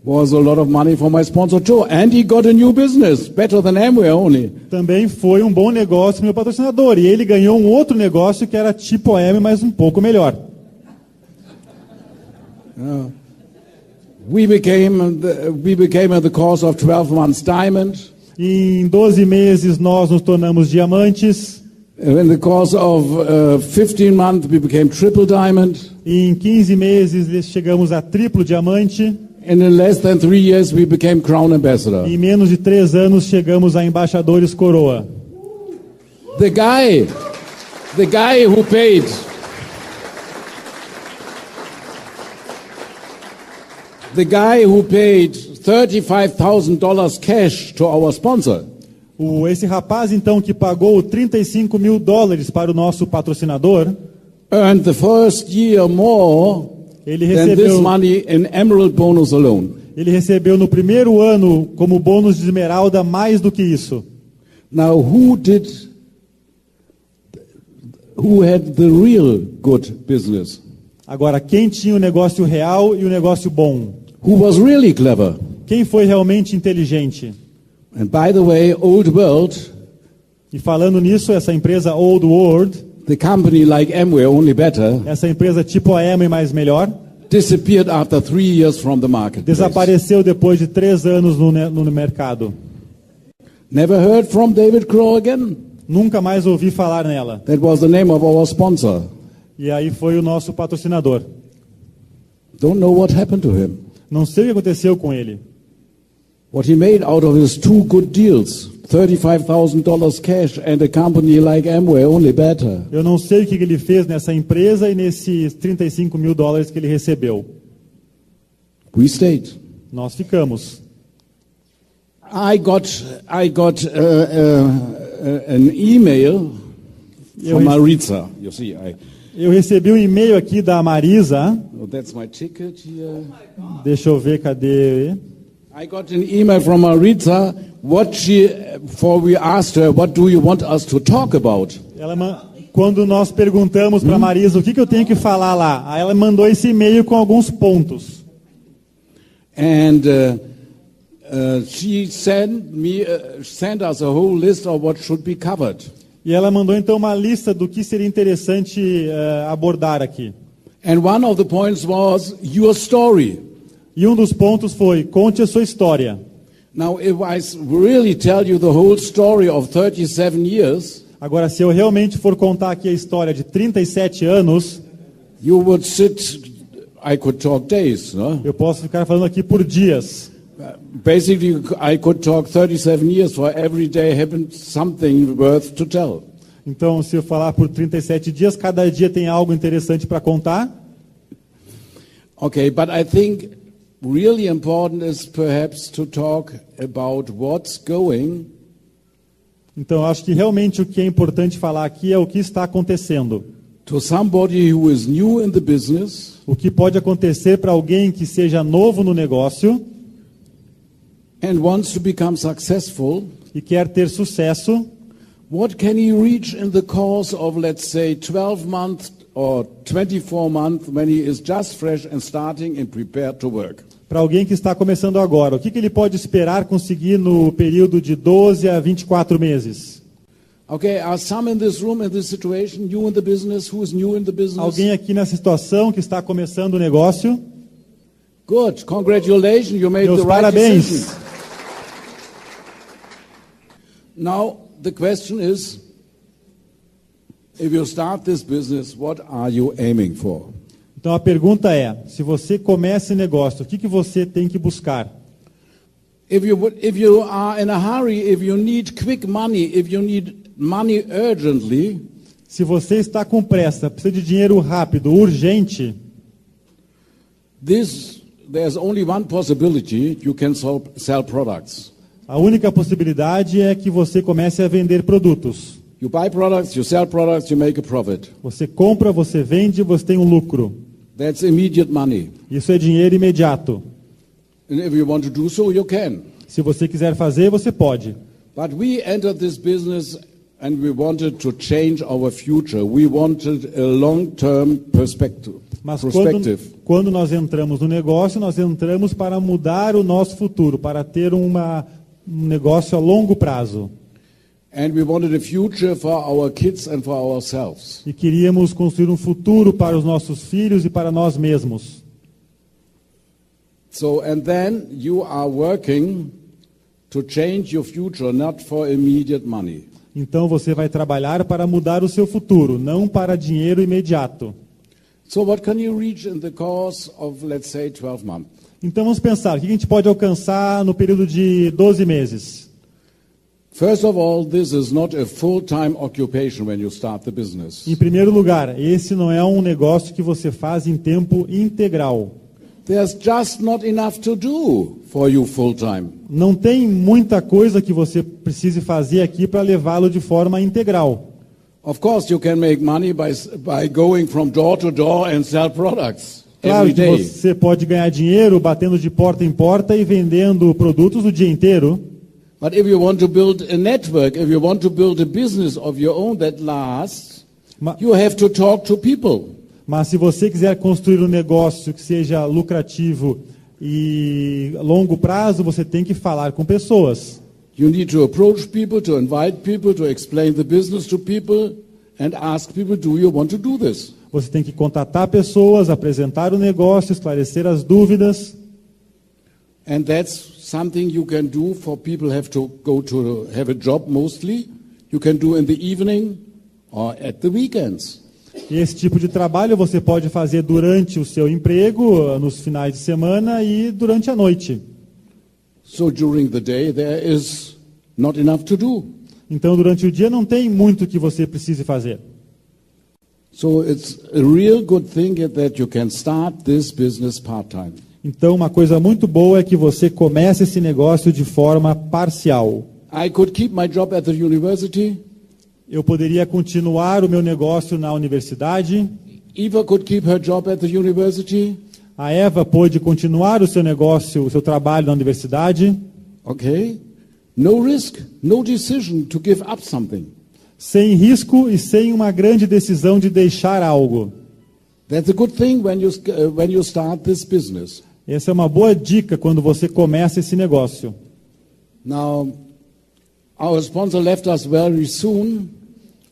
Was a lot of money for my sponsor too. And he got a new business, better than Amway only. Também foi um bom negócio para o meu patrocinador. E ele ganhou um outro negócio que era tipo M, mas um pouco melhor. We became in the course of 12 months diamond. E em 12 meses nós nos tornamos diamantes. In the course of 15 months we became triple diamond. E em 15 meses chegamos a triplo diamante. And in less than 3 years we became crown ambassador. E em menos de 3 anos chegamos a embaixadores coroa. The guy who paid $35,000 cash to our sponsor. Esse rapaz então que pagou $35 mil para o nosso patrocinador, Earned the first year more ele than this recebeu, money in emerald bonus alone. ele recebeu no primeiro ano como bônus de esmeralda mais do que isso. Now who had the real good business? Agora, quem tinha o negócio real e o negócio bom? Who was really clever? Quem foi realmente inteligente? And by the way, Old World, E falando nisso, essa empresa Old World, the company like Amway, only better, essa empresa tipo a Amway, mais melhor, disappeared after 3 years from the market. desapareceu depois de 3 anos no mercado. Never heard from David Crow again? Nunca mais ouvi falar nela. That was the name of our sponsor. E aí foi o nosso patrocinador. Don't know what happened to him. Não sei o que aconteceu com ele. What he made out of his 2 good deals, $35,000 cash and a company like Amway, only better. Eu não sei o que ele fez nessa empresa e nesses $35 mil que ele recebeu. We stayed. Nós ficamos. I got an email from Maritza. You see, Eu recebi um e-mail aqui da Marisa. oh, that's my ticket here. Deixa eu ver, cadê? I got an email from Maritza. We asked her, what do you want us to talk about? Quando nós perguntamos para Marisa o que eu tenho que falar lá, aí ela mandou esse e-mail com alguns pontos. And she sent us a whole list of what should be covered. E ela mandou então uma lista do que seria interessante abordar aqui. And one of the points was your story. E um dos pontos foi: conte a sua história. Now, if I really tell you the whole story of 37 years, agora, se eu realmente for contar aqui a história de 37 anos, you would I could talk days, no? Eu posso ficar falando aqui por dias. Basically, I could talk 37 years for every day happened something worth to tell. Então, se eu falar por 37 dias, cada dia tem algo interessante para contar. Okay, but I think really important is perhaps to talk about what's going. Então, eu acho que realmente o que é importante falar aqui é o que está acontecendo. To somebody who is new in the business, O que pode acontecer para alguém que seja novo no negócio and wants to become successful. e quer ter sucesso. What can he reach in the course of, let's say, 12 months or 24 months when he is just fresh and starting and prepared to work? Para alguém que está começando agora, o que ele pode esperar conseguir no período de 12 a 24 meses? Okay, are some in this room in this situation, new in the business, who is new in the business? Alguém aqui nessa situação que está começando o negócio? Good, congratulations, you made Meus the right parabéns. decision. Now, the question is, if you start this business, what are you aiming for? Então a pergunta é, se você começa esse negócio, o que você tem que buscar? If you are in a hurry, if you need quick money, if you need money urgently, Se você está com pressa, precisa de dinheiro rápido, urgente, there's only one possibility, you can sell products. a única possibilidade é que você comece a vender produtos. You buy products, you sell products, you make a profit. Você compra, você vende, você tem um lucro. That's immediate money. Isso é dinheiro imediato. And if you want to do so, you can. Se você quiser fazer, você pode. But we entered this business and we wanted to change our future. We wanted a long-term perspective. Mas quando nós entramos no negócio, nós entramos para mudar o nosso futuro, para ter um negócio a longo prazo. And we wanted a future for our kids and for ourselves. E queríamos construir um futuro para os nossos filhos e para nós mesmos. So, and then you are working to change your future, not for immediate money. Então você vai trabalhar para mudar o seu futuro, não para dinheiro imediato. So what can you reach in the course of, let's say, 12 months? Então vamos pensar, o que a gente pode alcançar no período de 12 meses? First of all, this is not a full-time occupation when you start the business. Em primeiro lugar, esse não é um negócio que você faz em tempo integral. There's just not enough to do for you full-time. Não tem muita coisa que você precise fazer aqui para levá-lo de forma integral. Of course, you can make money by going from door to door and sell products Claro every que day. você pode ganhar dinheiro batendo de porta em porta e vendendo produtos o dia inteiro. But if you want to build a network, if you want to build a business of your own that lasts, you have to talk to people. Mas se você quiser construir um negócio que seja lucrativo e a longo prazo, você tem que falar com pessoas. You need to approach people, to invite people, to explain the business to people and ask people, do you want to do this? Você tem que contatar pessoas, apresentar o negócio, esclarecer as dúvidas. And that's something you can do for people who have to go to have a job mostly. You can do in the evening or at the weekends. Esse tipo de trabalho você pode fazer durante o seu emprego, nos finais de semana e durante a noite. So during the day there is not enough to do. Então durante o dia não tem muito que você precise fazer. So it's a real good thing that you can start this business part-time. Então uma coisa muito boa é que você comece esse negócio de forma parcial. I could keep my job at the university. Eu poderia continuar o meu negócio na universidade. Eva could keep her job at the university. A Eva pôde continuar o seu negócio, o seu trabalho na universidade. Okay? No risk, no decision to give up something. Sem risco e sem uma grande decisão de deixar algo. That's a good thing when you start this business. Essa é uma boa dica quando você começa esse negócio. Now, our sponsor left us very soon.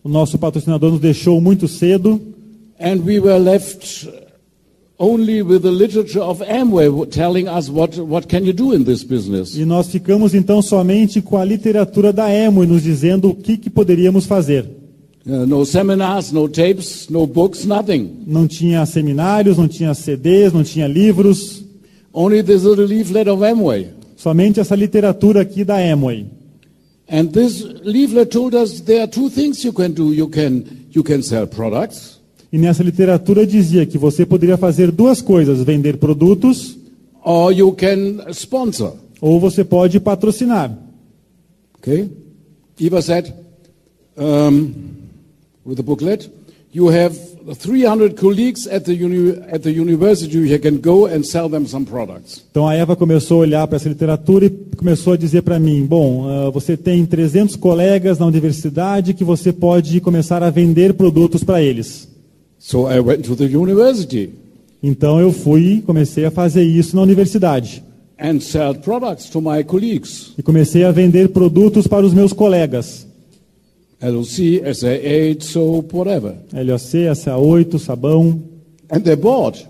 O nosso patrocinador nos deixou muito cedo. And we were left only with the literature of Amway telling us what can you do in this business. E nós ficamos então somente com a literatura da Amway nos dizendo o que poderíamos fazer. No seminars, no tapes, no books, nothing. Não tinha seminários, não tinha CDs, não tinha livros. Only this little leaflet of Amway. Somente essa literatura aqui da Amway. And this leaflet told us there are two things you can do. You can sell products. E nessa literatura dizia que você poderia fazer duas coisas: vender produtos, or you can sponsor. ou você pode patrocinar. Okay? Eva said, with the booklet, you have 300 colleagues at the university. You can go and sell them some products. Então a Eva começou a olhar para essa literatura e começou a dizer para mim, bom, você tem 300 colegas na universidade que você pode começar a vender produtos para eles. So I went to the university Então eu fui e comecei a fazer isso na universidade. and sell products to my colleagues. E comecei a vender produtos para os meus colegas. LOC, SA8, soap, whatever. LOC, SA8, sabão. And they bought.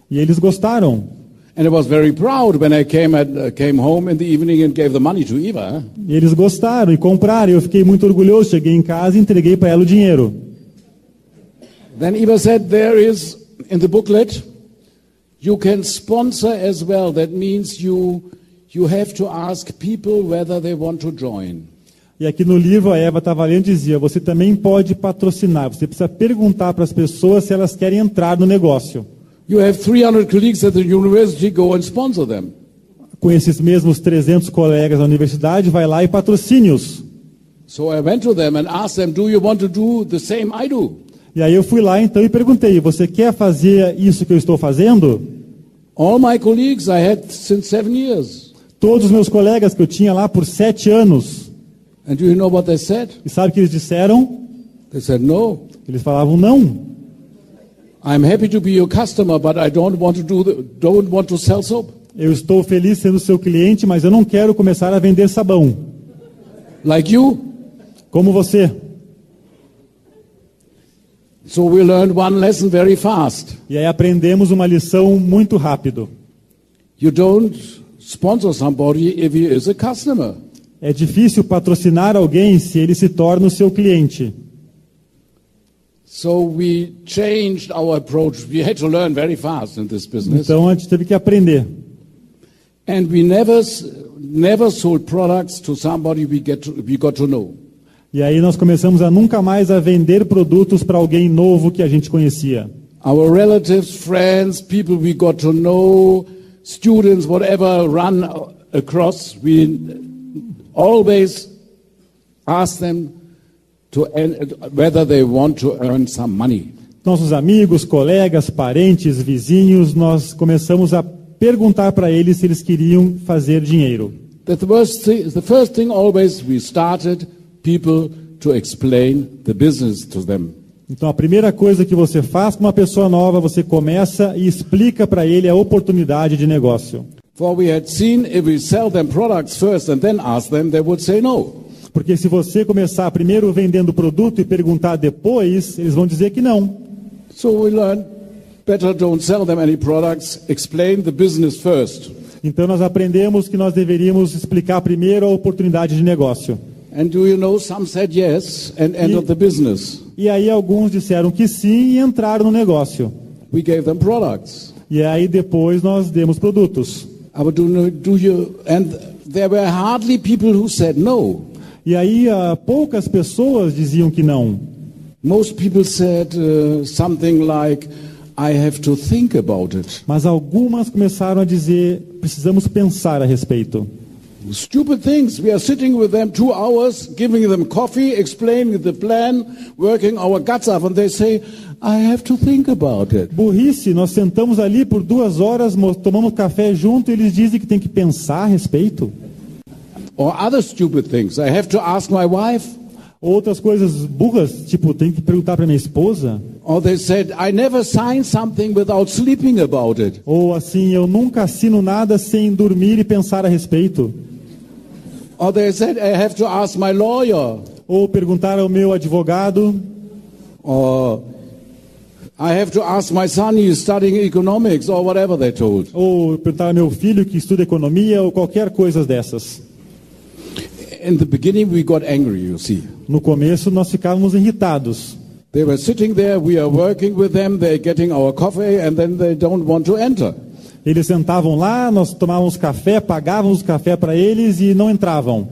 E eles gostaram. And I was very proud when I came home in the evening and gave the money to Eva. E eles gostaram e compraram. Eu fiquei muito orgulhoso. Cheguei em casa e entreguei para ela o dinheiro. Then Eva said, there is, in the booklet, you can sponsor as well. That means you have to ask people whether they want to join. E aqui no livro a Eva estava lendo e dizia, você também pode patrocinar. Você precisa perguntar para as pessoas se elas querem entrar no negócio. You have 300 colleagues at the university, go and sponsor them. Com esses mesmos 300 colegas na universidade, vai lá e patrocine-os. So I went to them and asked them, do you want to do the same I do? E aí eu fui lá então e perguntei, você quer fazer isso que eu estou fazendo? All my colleagues I had since 7 years. Todos os meus colegas que eu tinha lá por 7 anos. And do you know what they said? E sabe o que eles disseram? They said, no. Eles falavam não. I'm happy to be your customer, but I don't want to sell soap. Eu estou feliz sendo seu cliente, mas eu não quero começar a vender sabão. Like you. Como você. So we learned one lesson very fast. E aí aprendemos uma lição muito rápido. You don't sponsor somebody if he is a customer. É difícil patrocinar alguém se ele se torna o seu cliente. So we changed our approach. We had to learn very fast in this business. Então a gente teve que aprender. And we never sold products to somebody we got to know. E aí nós começamos a nunca mais a vender produtos para alguém novo que a gente conhecia. Our relatives, friends, people we got to know, students, whatever run across, we always ask them whether they want to earn some money. Nossos amigos, colegas, parentes, vizinhos, nós começamos a perguntar para eles se eles queriam fazer dinheiro. The first thing always we started people to explain the business to them. Então a primeira coisa que você faz com uma pessoa nova, você começa e explica para ele a oportunidade de negócio. For we had seen if we sell them products first and then ask them, they would say no. Porque se você começar primeiro vendendo o produto e perguntar depois, eles vão dizer que não. So we learned better don't sell them any products, explain the business first. Então nós aprendemos que nós deveríamos explicar primeiro a oportunidade de negócio. And do you know, some said yes and entered the business. E aí alguns disseram que sim e entraram no negócio. We gave them products. E aí depois nós demos produtos. And there were hardly people who said no. E aí poucas pessoas diziam que não. Most people said something like, I have to think about it. Mas algumas começaram a dizer, precisamos pensar a respeito. Stupid things. We are sitting with them 2 hours, giving them coffee, explaining the plan, working our guts off, and they say, I have to think about it. Burrice, nós sentamos ali por 2 horas, tomamos café junto e eles dizem que tem que pensar a respeito. Or other stupid things. I have to ask my wife. Outras coisas burras, tipo, tem que perguntar para minha esposa. Or they said, I never sign something without sleeping about it. Ou assim, eu nunca assino nada sem dormir e pensar a respeito. Or they said, I have to ask my lawyer. Ou perguntar ao meu advogado. Or I have to ask my son, he is studying economics, or whatever they told. Ou perguntar ao meu filho que estuda economia, ou qualquer coisa dessas. In the beginning we got angry, you see. No começo nós ficávamos irritados. They were sitting there, we are working with them, they're getting our coffee, and then they don't want to enter. Eles sentavam lá, nós tomávamos café, pagávamos café para eles e não entravam.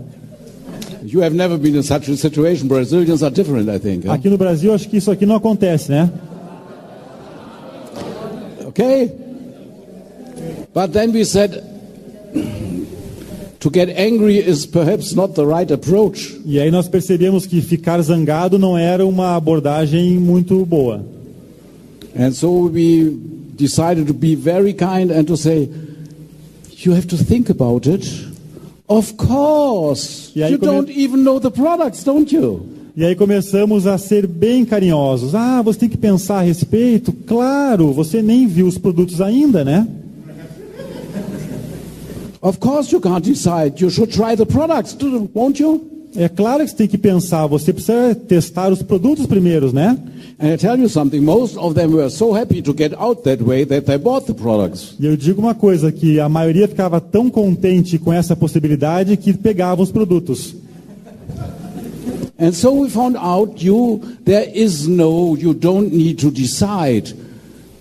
You have never been in such a situation. Brazilians are different, I think. Huh? Aqui no Brasil, acho que isso aqui não acontece, né? Okay? But then we said, to get angry is perhaps not the right approach. E aí nós percebemos que ficar zangado não era uma abordagem muito boa. And so we decided to be very kind and to say, you have to think about it. Of course. E aí You don't even know the products, don't you? E aí começamos a ser bem carinhosos. Ah, você tem que pensar a respeito? Claro, você nem viu os produtos ainda, né? Of course you can't decide. You should try the products, won't you? É claro que você tem que pensar, você precisa testar os produtos primeiros, né? And I tell you something, most of them were so happy to get out that way that they bought the products. E eu digo uma coisa, que a maioria ficava tão contente com essa possibilidade que pegavam os produtos. And so we found out you don't need to decide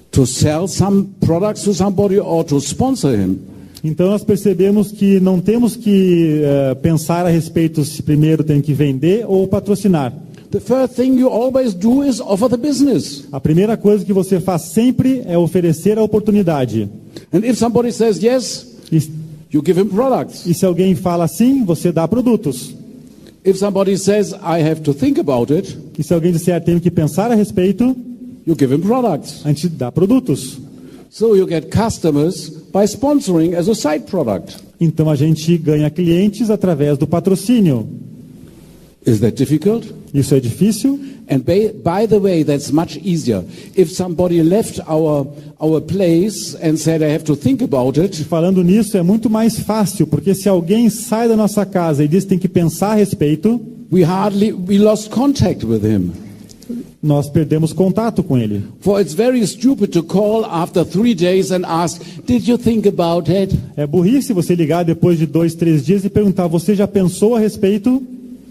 to sell some products to somebody or to sponsor him. Então nós percebemos que não temos que pensar a respeito se primeiro tem que vender ou patrocinar. The first thing you always do is offer the business. A primeira coisa que você faz sempre é oferecer a oportunidade. And if somebody says yes, you give him products. E se alguém fala sim, você dá produtos. If somebody says I have to think about it, e se alguém disser tenho que pensar a respeito, you give him products. A gente dá produtos. So you get customers by sponsoring as a side product. Então a gente ganha clientes através do patrocínio. Is that difficult? Isso é difícil? And by the way, that's much easier. If somebody left our place and said I have to think about it. E falando nisso é muito mais fácil, porque se alguém sai da nossa casa e diz que tem que pensar a respeito, we lost contact with him. Nós perdemos contato com ele. For it's very stupid to call after 3 days and ask, did you think about it? É burrice você ligar depois de 2, 3 dias e perguntar, você já pensou a respeito?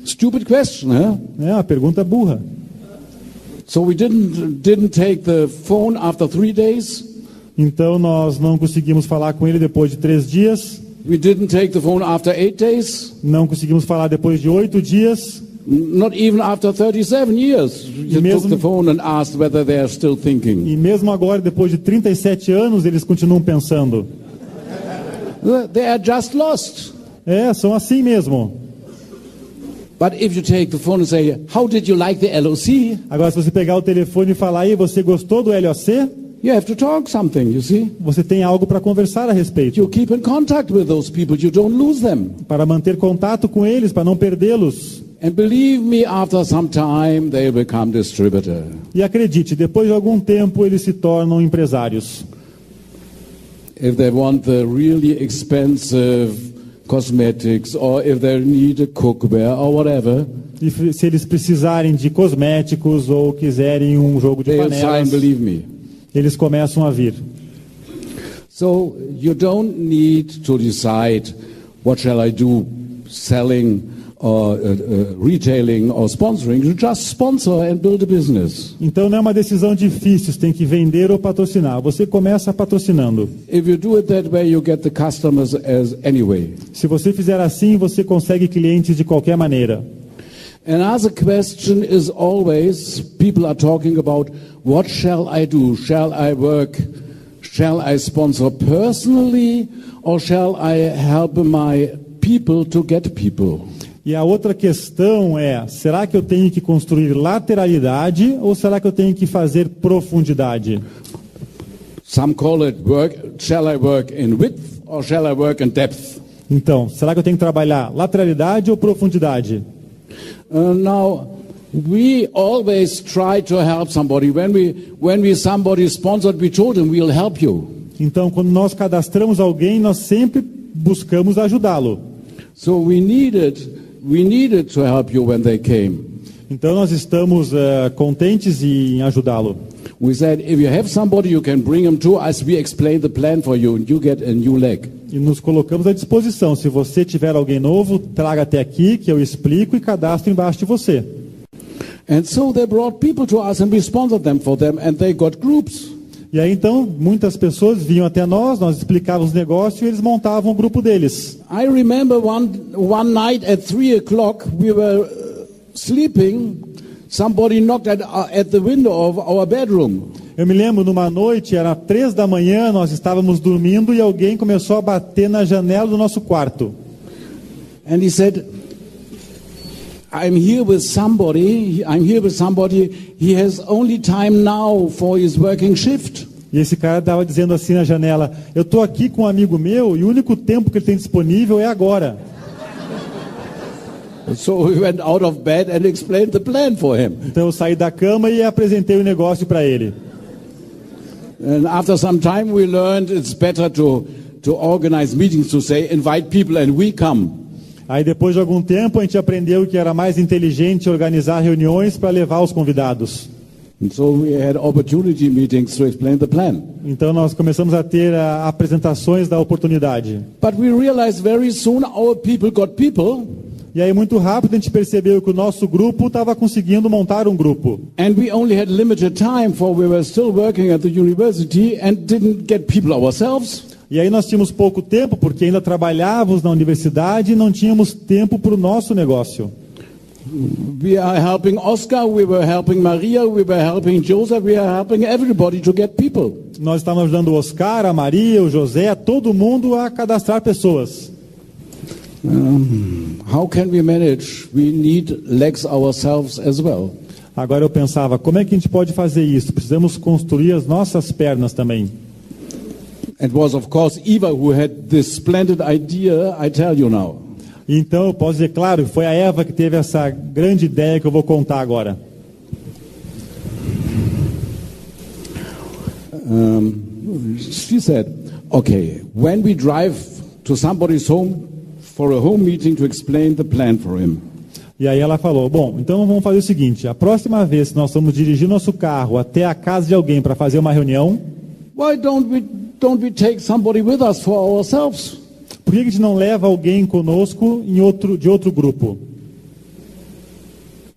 Stupid question, huh? É uma pergunta burra. So we didn't take the phone after 3 days. Então nós não conseguimos falar com ele depois de 3 dias. We didn't take the phone after 8 days. Não conseguimos falar depois de 8 dias. Not even after 37 years. You took the phone and asked whether they are still thinking. E mesmo agora, depois de 37 anos, eles continuam pensando. They are just lost. É, são assim mesmo. But if you take the phone and say, how did you like the LOC? Agora, se você pegar o telefone e falar, aí, você gostou do LOC? You have to talk something, you see? Você tem algo para conversar a respeito. You keep in contact with those people, you don't lose them. Para manter contato com eles, para não perdê-los. And believe me, after some time, they become distributor. E acredite, depois de algum tempo, eles se tornam empresários. If they want the really expensive cosmetics, or if they need a cookware, or whatever, e se eles precisarem de cosméticos ou quiserem um jogo de panelas, believe me. Eles começam a vir. So you don't need to decide what shall I do, selling or retailing or sponsoring. You just sponsor and build a business. Então não é uma decisão difícil, você tem que vender ou patrocinar. Você começa patrocinando. If you do it that way, you get the customers as anyway. Se você fizer assim, você consegue clientes de qualquer maneira. Another question is always, people are talking about, what shall I do? Shall I work? Shall I sponsor personally? Or shall I help my people to get people? E a outra questão é, será que eu tenho que construir lateralidade ou será que eu tenho que fazer profundidade? Some call it work, shall I work in width or shall I work in depth? Então, será que eu tenho que trabalhar lateralidade ou profundidade? Now, we always try to help somebody. When we somebody sponsored, we told him we'll help you. Então, quando nós cadastramos alguém, nós sempre buscamos ajudá-lo. So we needed to help you when they came. Então nós estamos contentes em ajudá-lo. We said, if you have somebody, you can bring him to us. We explain the plan for you, and you get a new leg. E nos colocamos à disposição. Se você tiver alguém novo, traga até aqui que eu explico e cadastro embaixo de você. And so they brought people to us, and we sponsored them for them, and they got groups. E aí então muitas pessoas vinham até nós explicávamos os negócios e eles montavam o grupo deles. I remember one night at 3 o'clock we were sleeping. Somebody knocked at the window of our bedroom. Eu me lembro, numa noite, era 3 da manhã, nós estávamos dormindo e alguém começou a bater na janela do nosso quarto. And he said, I'm here with somebody, he has only time now for his working shift. E esse cara estava dizendo assim na janela, eu estou aqui com um amigo meu e o único tempo que ele tem disponível é agora. So we went out of bed and explained the plan for him. Então eu saí da cama e apresentei o negócio para ele. And after some time we learned it's better to organize meetings, to say invite people and we come. Aí depois de algum tempo a gente aprendeu que era mais inteligente organizar reuniões para levar os convidados. And so we had opportunity meetings to explain the plan. Então nós começamos a ter apresentações da oportunidade. But we realized very soon our people got people. E aí muito rápido a gente percebeu que o nosso grupo estava conseguindo montar um grupo. And we only had limited time, for we were still working at the university and didn't get people ourselves. E aí nós tínhamos pouco tempo porque ainda trabalhávamos na universidade e não tínhamos tempo para o nosso negócio. We are helping Oscar, we were helping Maria, we were helping Joseph, we are helping everybody to get people. Nós estávamos ajudando o Oscar, a Maria, o José, todo mundo a cadastrar pessoas. How can we manage? We need legs ourselves as well. Agora eu pensava, como é que a gente pode fazer isso? Precisamos construir as nossas pernas também. It was of course Eva who had this splendid idea, I tell you now. Então eu posso dizer, claro, foi a Eva que teve essa grande ideia que eu vou contar agora. She said, okay, when we drive to somebody's home for a home meeting to explain the plan for him. E aí ela falou, bom, então vamos fazer o seguinte, a próxima vez que nós vamos dirigir nosso carro até a casa de alguém para fazer uma reunião, why don't we take somebody with us for ourselves? Por que a gente não leva alguém conosco de outro grupo?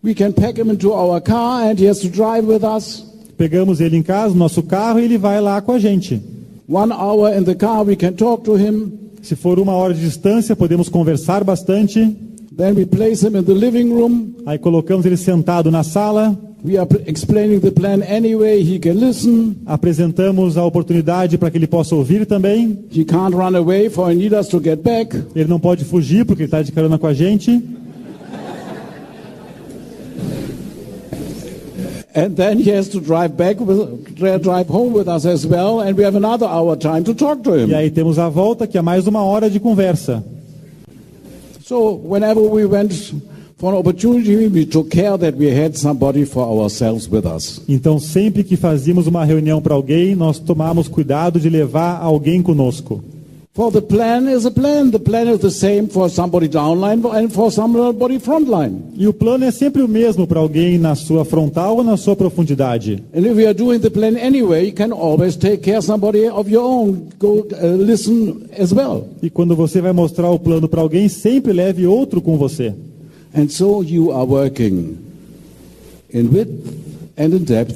We can pack him into our car and he has to drive with us. Pegamos ele em casa, no nosso carro, e ele vai lá com a gente. 1 hour in the car, we can talk to him. Se for 1 hora de distância, podemos conversar bastante. Then we place him in the living room. Aí colocamos ele sentado na sala. We are explaining the plan anyway, he can listen. Apresentamos a oportunidade para que ele possa ouvir também. He can't run away for he needs us to get back. Ele não pode fugir porque ele está de carona com a gente. And then he has to drive home with us as well, and we have another hour time to talk to him. E aí temos a volta, que é mais 1 hora de conversa. So whenever we went for an opportunity, we took care that we had somebody for ourselves with us. Então sempre que fazíamos uma reunião para alguém, nós tomávamos cuidado de levar alguém conosco. For the plan is a plan. The plan is the same for somebody downline and for somebody frontline. E o plano é sempre o mesmo para alguém na sua frontal ou na sua profundidade. And if we are doing the plan anyway, you can always take care of somebody of your own. Go listen as well. E quando você vai mostrar o plano para alguém, sempre leve outro com você. And so you are working in width and in depth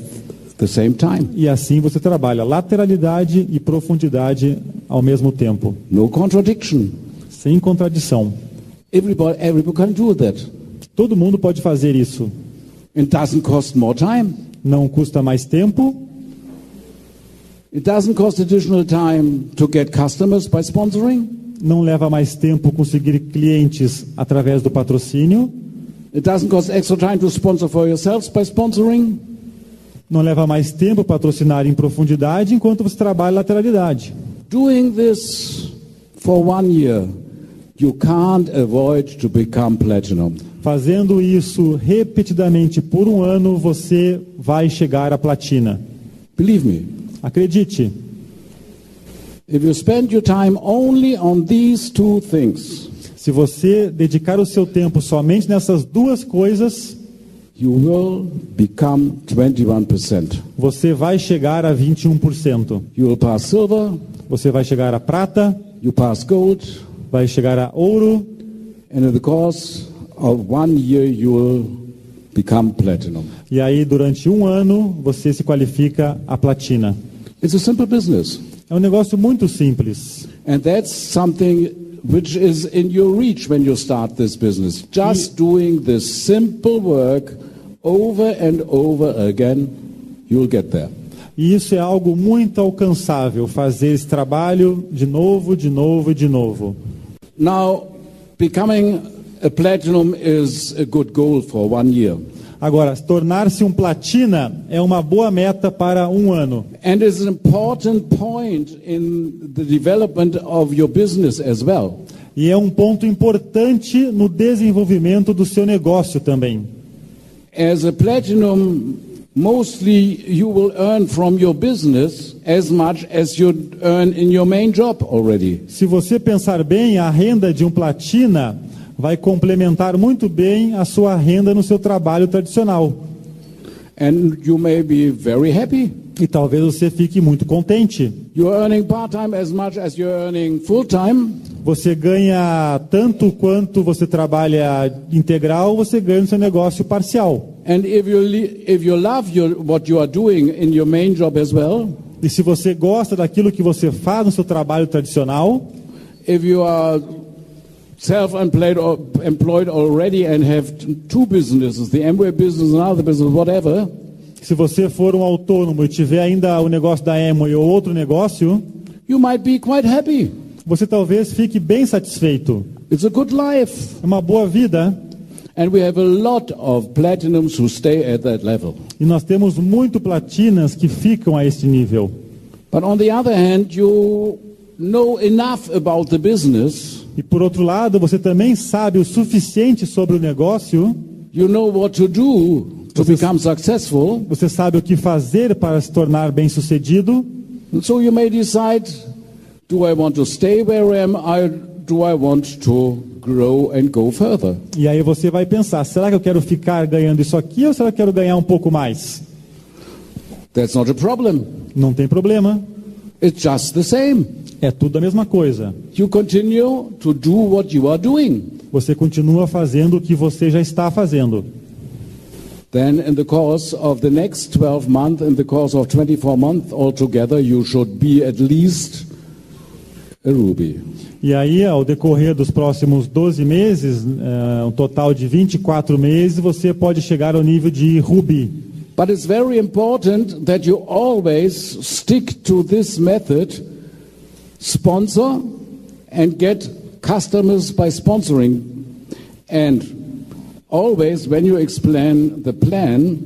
the same time. E assim você trabalha lateralidade e profundidade ao mesmo tempo. No contradiction. Sem contradição. Everybody can do that. Todo mundo pode fazer isso. It doesn't cost more time. Não custa mais tempo. It doesn't cost additional time to get customers by sponsoring. Não leva mais tempo conseguir clientes através do patrocínio. It doesn't cost extra time to sponsor for yourselves by sponsoring. Não leva mais tempo patrocinar em profundidade enquanto você trabalha lateralidade. Doing this for 1 year, you can't avoid to become platinum. Fazendo isso repetidamente por 1 ano, você vai chegar à platina. Believe me. Acredite. If you spend your time only on these 2 things, se você dedicar o seu tempo somente nessas 2 coisas, you will become 21%. Você vai chegar a 21%. You will pass silver. Você vai chegar a prata. You pass gold. Vai chegar a ouro. And in the course of 1 year, you will become platinum. E aí, durante 1 ano, você se qualifica a platina. It's a simple business. É um negócio muito simples. And that's something which is in your reach when you start this business. Just doing this simple work over and over again, you'll get there. E isso é algo muito alcançável, fazer esse trabalho de novo, de novo e de novo. Now, becoming a platinum is a good goal for 1 year. Agora, tornar-se um platina é uma boa meta para um ano. And it's an important point in the development of your business as well. E é um ponto importante no desenvolvimento do seu negócio também. As a platinum, mostly you will earn from your business as much as you earn in your main job already. Se você pensar bem, a renda de um platina vai complementar muito bem a sua renda no seu trabalho tradicional. And you may be very happy. E talvez você fique muito contente. You're earning part-time as much as you're earning full-time. Você ganha tanto quanto você trabalha integral, você ganha no seu negócio parcial. And if you love what you are doing in your main job as well, E se você gosta daquilo que você faz no seu trabalho tradicional, if you are self-employed or employed already and have two businesses, the Amway business and another business, whatever, se você for um autônomo e tiver ainda o negócio da Amway ou outro negócio, you might be quite happy. você talvez fique bem satisfeito. It's a good life. É uma boa vida. And we have a lot of platinums who stay at that level. E nós temos muito platinas que ficam a este nível. But on the other hand, you know enough about the business. E por outro lado, você também sabe o suficiente sobre o negócio. You know what to do to become successful. Você sabe o que fazer para se tornar bem-sucedido. And so you may decide, do I want to stay where I am? Do I want to grow and go further? E aí você vai pensar, será que eu quero ficar ganhando isso aqui ou será que eu quero ganhar um pouco mais? That's not a problem. Não tem problema. It's just the same. É tudo a mesma coisa. You continue to do what you are doing. Você continua fazendo o que você já está fazendo. Then in the course of the next 12 months, in the course of 24 months altogether, you should be at least a ruby. E aí, ao decorrer dos próximos 12 meses, um total de 24 meses, você pode chegar ao nível de rubi. But it's very important that you always stick to this method, sponsor and get customers by sponsoring. And always when you explain the plan,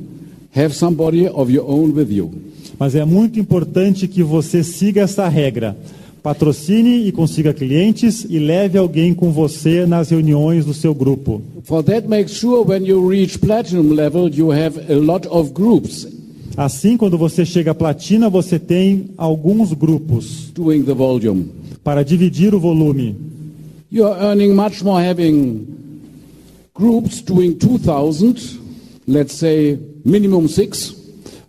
have somebody of your own with you. Mas é muito importante que você siga essa regra. Patrocine e consiga clientes e leve alguém com você nas reuniões do seu grupo. For that, make sure when you reach platinum level, you have a lot of groups. Assim, quando você chega à platina, você tem alguns grupos Doing the volume. para dividir o volume. You are earning much more having groups doing 2,000, let's say minimum 6.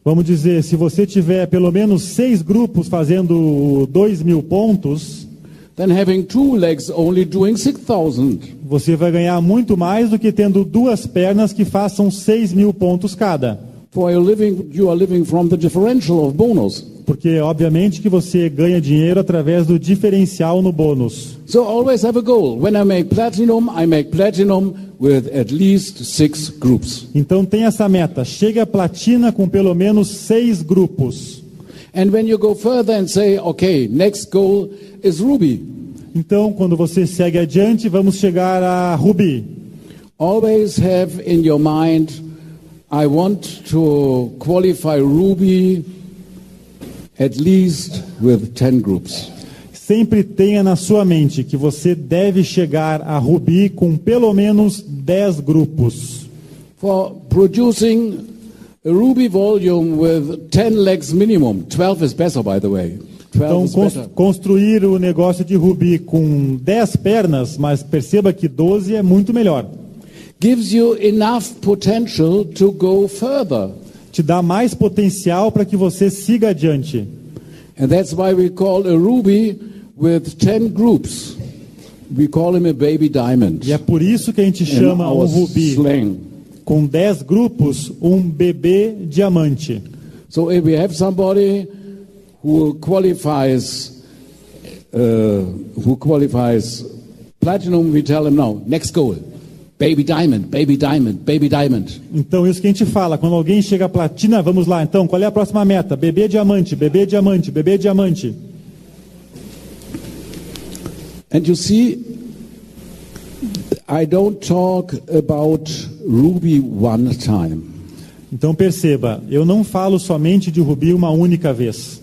Vamos dizer, se você tiver pelo menos 6 grupos fazendo 2.000 pontos, then having 2 legs only doing 6,000. você vai ganhar muito mais do que tendo 2 pernas que façam 6.000 pontos cada. For you are living from the differential of bonus. Porque, obviamente, que você ganha dinheiro através do diferencial no bônus. So always have a goal. When I make platinum with at least 6 groups. Então tem essa meta, chega à platina com pelo menos 6 grupos. And when you go further and say, okay, next goal is ruby. Então, quando você segue adiante, vamos chegar a rubi. Always have in your mind, I want to qualify ruby at least with 10 groups. Sempre tenha na sua mente que você deve chegar a rubi com pelo menos 10 grupos. For producing a ruby volume with 10 legs minimum, 12 is better, by the way. 12 Então, is better. construir o negócio de rubi com 10 pernas, mas perceba que 12 é muito melhor. Gives you enough potential to go further. Te dá mais potencial para que você siga adiante. And that's why we call a ruby with 10 groups. We call him a baby diamond. E é por isso que a gente chama In um our rubi slang. com 10 grupos, um bebê diamante. So if we have somebody who qualifies platinum, we tell him now, next goal. Baby diamond, baby diamond, baby diamond. Então isso que a gente fala, quando alguém chega à platina, vamos lá, então, qual é a próxima meta? Bebê diamante, bebê diamante, bebê diamante. And you see, I don't talk about Ruby one time. Então perceba, eu não falo somente de Ruby uma única vez.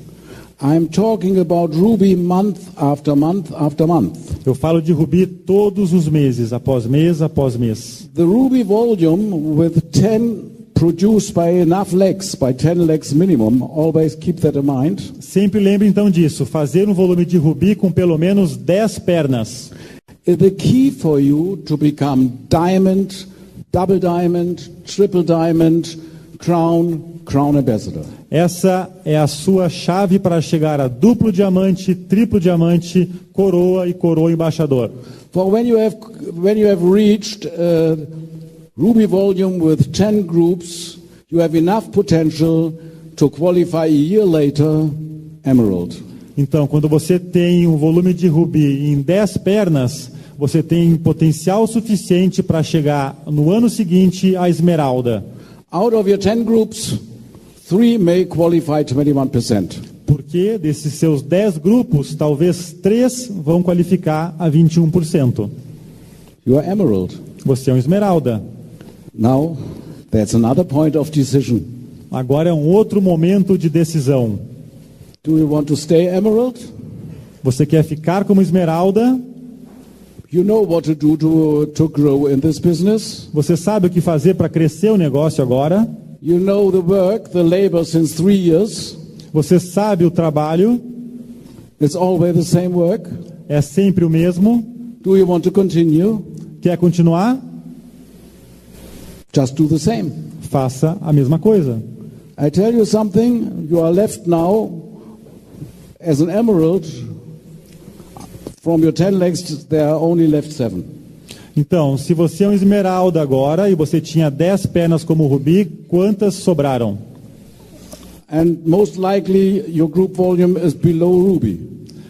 I'm talking about Ruby month after month after month. Eu falo de Ruby todos os meses, após mês após mês. The Ruby volume with 10 produced by enough legs, by 10 legs minimum, always keep that in mind. Sempre lembre então disso, fazer um volume de Ruby com pelo menos 10 pernas. Is the key for you to become diamond, double diamond, triple diamond, crown ambassador. Essa é a sua chave para chegar a duplo diamante, triplo diamante, coroa e coroa embaixador. For when you have reached Ruby volume with 10 groups, you have enough potential to qualify a year later Emerald. Então, quando você tem um volume de Ruby em 10 pernas, você tem potencial suficiente para chegar no ano seguinte à Esmeralda. Out of your 10 groups, 3 may qualify 21%. Porque desses seus 10 grupos, talvez 3 vão qualificar a 21%. You are Emerald. Você é um Esmeralda. Now, that's another point of decision. Agora é um outro momento de decisão. Do you want to stay Emerald? Você quer ficar como Esmeralda? You know what to do to grow in this business? Você sabe o que fazer para crescer o negócio agora? You know the work, the labor since 3 years. Você sabe o trabalho? It's always the same work. É sempre o mesmo? Do you want to continue? Quer continuar? Just do the same. Faça a mesma coisa. I tell you something, you are left now as an emerald. From your 10 legs, there are only left 7. Então, se você é um Esmeralda agora e você tinha 10 pernas como Rubi, quantas sobraram? And most likely your group volume is below Ruby.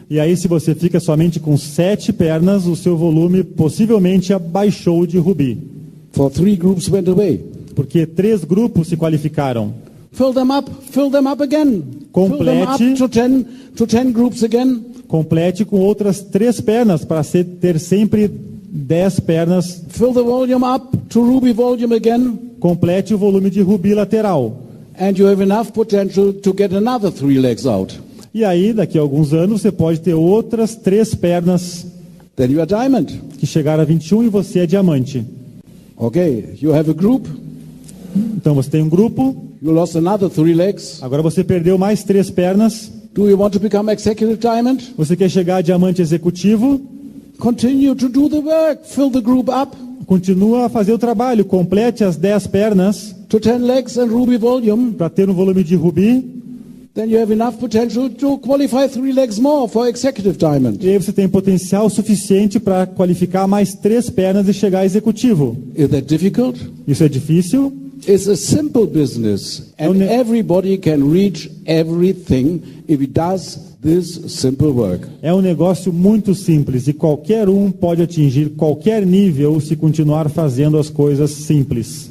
E aí, se você fica somente com 7 pernas, o seu volume possivelmente abaixou de Rubi. For 3 groups went away. Porque 3 grupos se qualificaram. Fill them up again. Complete. Fill them up to 10 groups again. Complete com outras 3 pernas para ter sempre 10 pernas. Fill the volume up to Ruby volume again. Complete o volume de Rubi lateral. And you have enough potential to get another 3 legs out. E aí, daqui a alguns anos, você pode ter outras 3 pernas. Then you are diamond. Que chegaram a 21 e você é diamante. Okay, you have a group. Então você tem um grupo. You lost another 3 legs. Agora você perdeu mais 3 pernas. Do you want to become executive diamond? Você quer chegar a diamante executivo? Continue to do the work. Fill the group up. Continua a fazer o trabalho. Complete as 10 pernas. To 10 legs and Ruby volume. Para ter um volume de Rubi. Then you have enough potential to qualify 3 legs more for executive diamond. E aí você tem potencial suficiente para qualificar mais 3 pernas e chegar a executivo. Is that difficult? Isso é difícil? It's a simple business, and everybody can reach everything if he does this simple work. É um negócio muito simples e qualquer um pode atingir qualquer nível se continuar fazendo as coisas simples.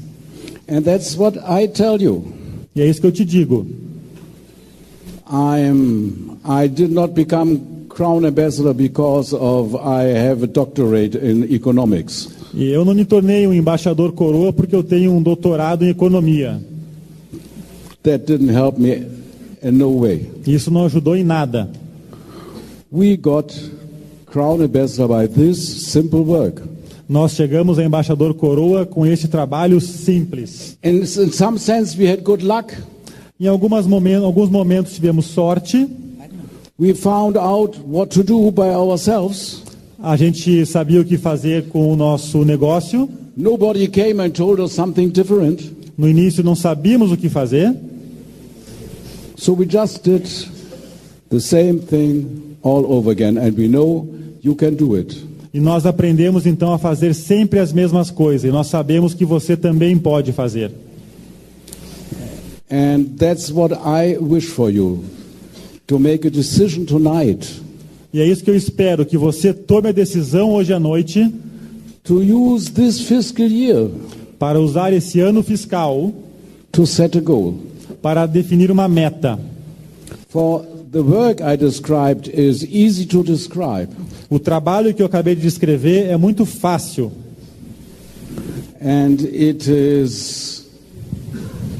And that's what I tell you. E é isso que eu te digo. I did not become Crown Ambassador because of I have a doctorate in economics. E eu não me tornei um embaixador coroa porque eu tenho um doutorado em economia. That didn't help me in no way. Isso não ajudou em nada. We got Crown Ambassador by this simple work. Nós chegamos a embaixador coroa com esse trabalho simples. In some sense we had good luck. Em alguns momentos tivemos sorte. We found out what to do by ourselves. A gente sabia o que fazer com o nosso negócio. Nobody came and told us something different. No início não sabíamos o que fazer. So we just did the same thing all over again, and we know you can do it. E nós aprendemos então a fazer sempre as mesmas coisas. E nós sabemos que você também pode fazer. And that's what I wish for you, to make a decision tonight. E é isso que eu espero, que você tome a decisão hoje à noite. to use this fiscal year para usar esse ano fiscal to set a goal. para definir uma meta. For the work I described is easy to describe. O trabalho que eu acabei de descrever é muito fácil. And it is...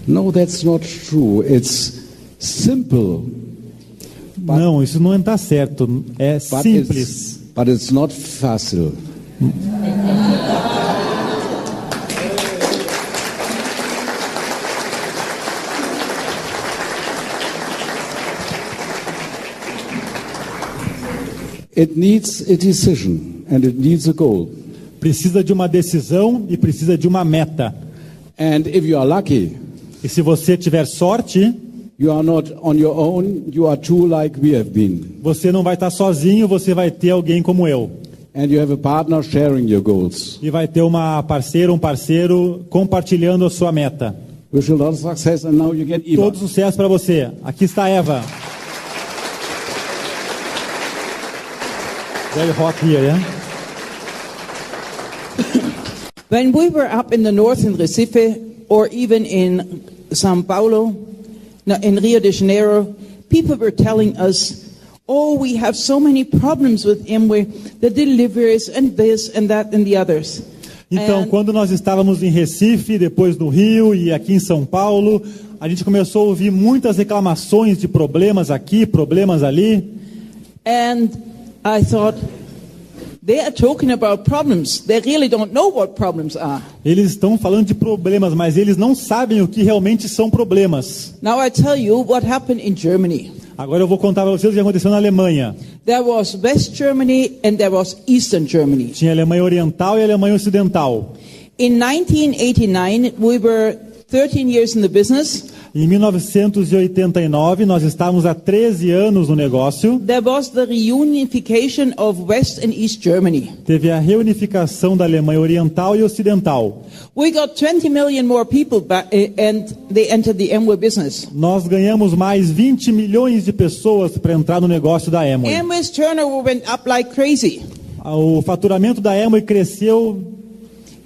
No, that's not true. It's simple. Não, isso não está certo. É simples. But it's not fácil. It needs a decision and it needs a goal. Precisa de uma decisão e precisa de uma meta. And if you are lucky, E se você tiver sorte, you are not on your own, you are two like we have been. você não vai estar sozinho, você vai ter alguém como eu. And you have a partner sharing your goals. E vai ter uma parceira, um parceiro compartilhando a sua meta. Wish you a lot of success and now you get Eva. Todo sucesso para você. Aqui está a Eva. Very hot here, yeah? When we were up in the north in Recife, or even in São Paulo, no, in Rio de Janeiro, people were telling us, oh, we have so many problems with Amway, the deliveries and this and that and the others. Então, quando nós estávamos em Recife, depois no Rio e aqui em São Paulo, a gente começou a ouvir muitas reclamações de problemas aqui, problemas ali. And I thought, they are talking about problems. They really don't know what problems are. Eles estão falando de problemas, mas eles não sabem o que realmente são problemas. Now I tell you what happened in Germany. Agora eu vou contar para vocês o que aconteceu na Alemanha. There was West Germany and there was Eastern Germany. Tinha a Alemanha Oriental e a Alemanha Ocidental. In 1989, we were 13 years in the business. Em 1989, nós estávamos há 13 anos no negócio. There was the reunification of West and East Germany. Teve a reunificação da Alemanha Oriental e Ocidental. We got 20 million more people back, and they entered the Amway business. Nós ganhamos mais 20 milhões de pessoas para entrar no negócio da Amway. Amway's turnover went up like crazy. O faturamento da Amway cresceu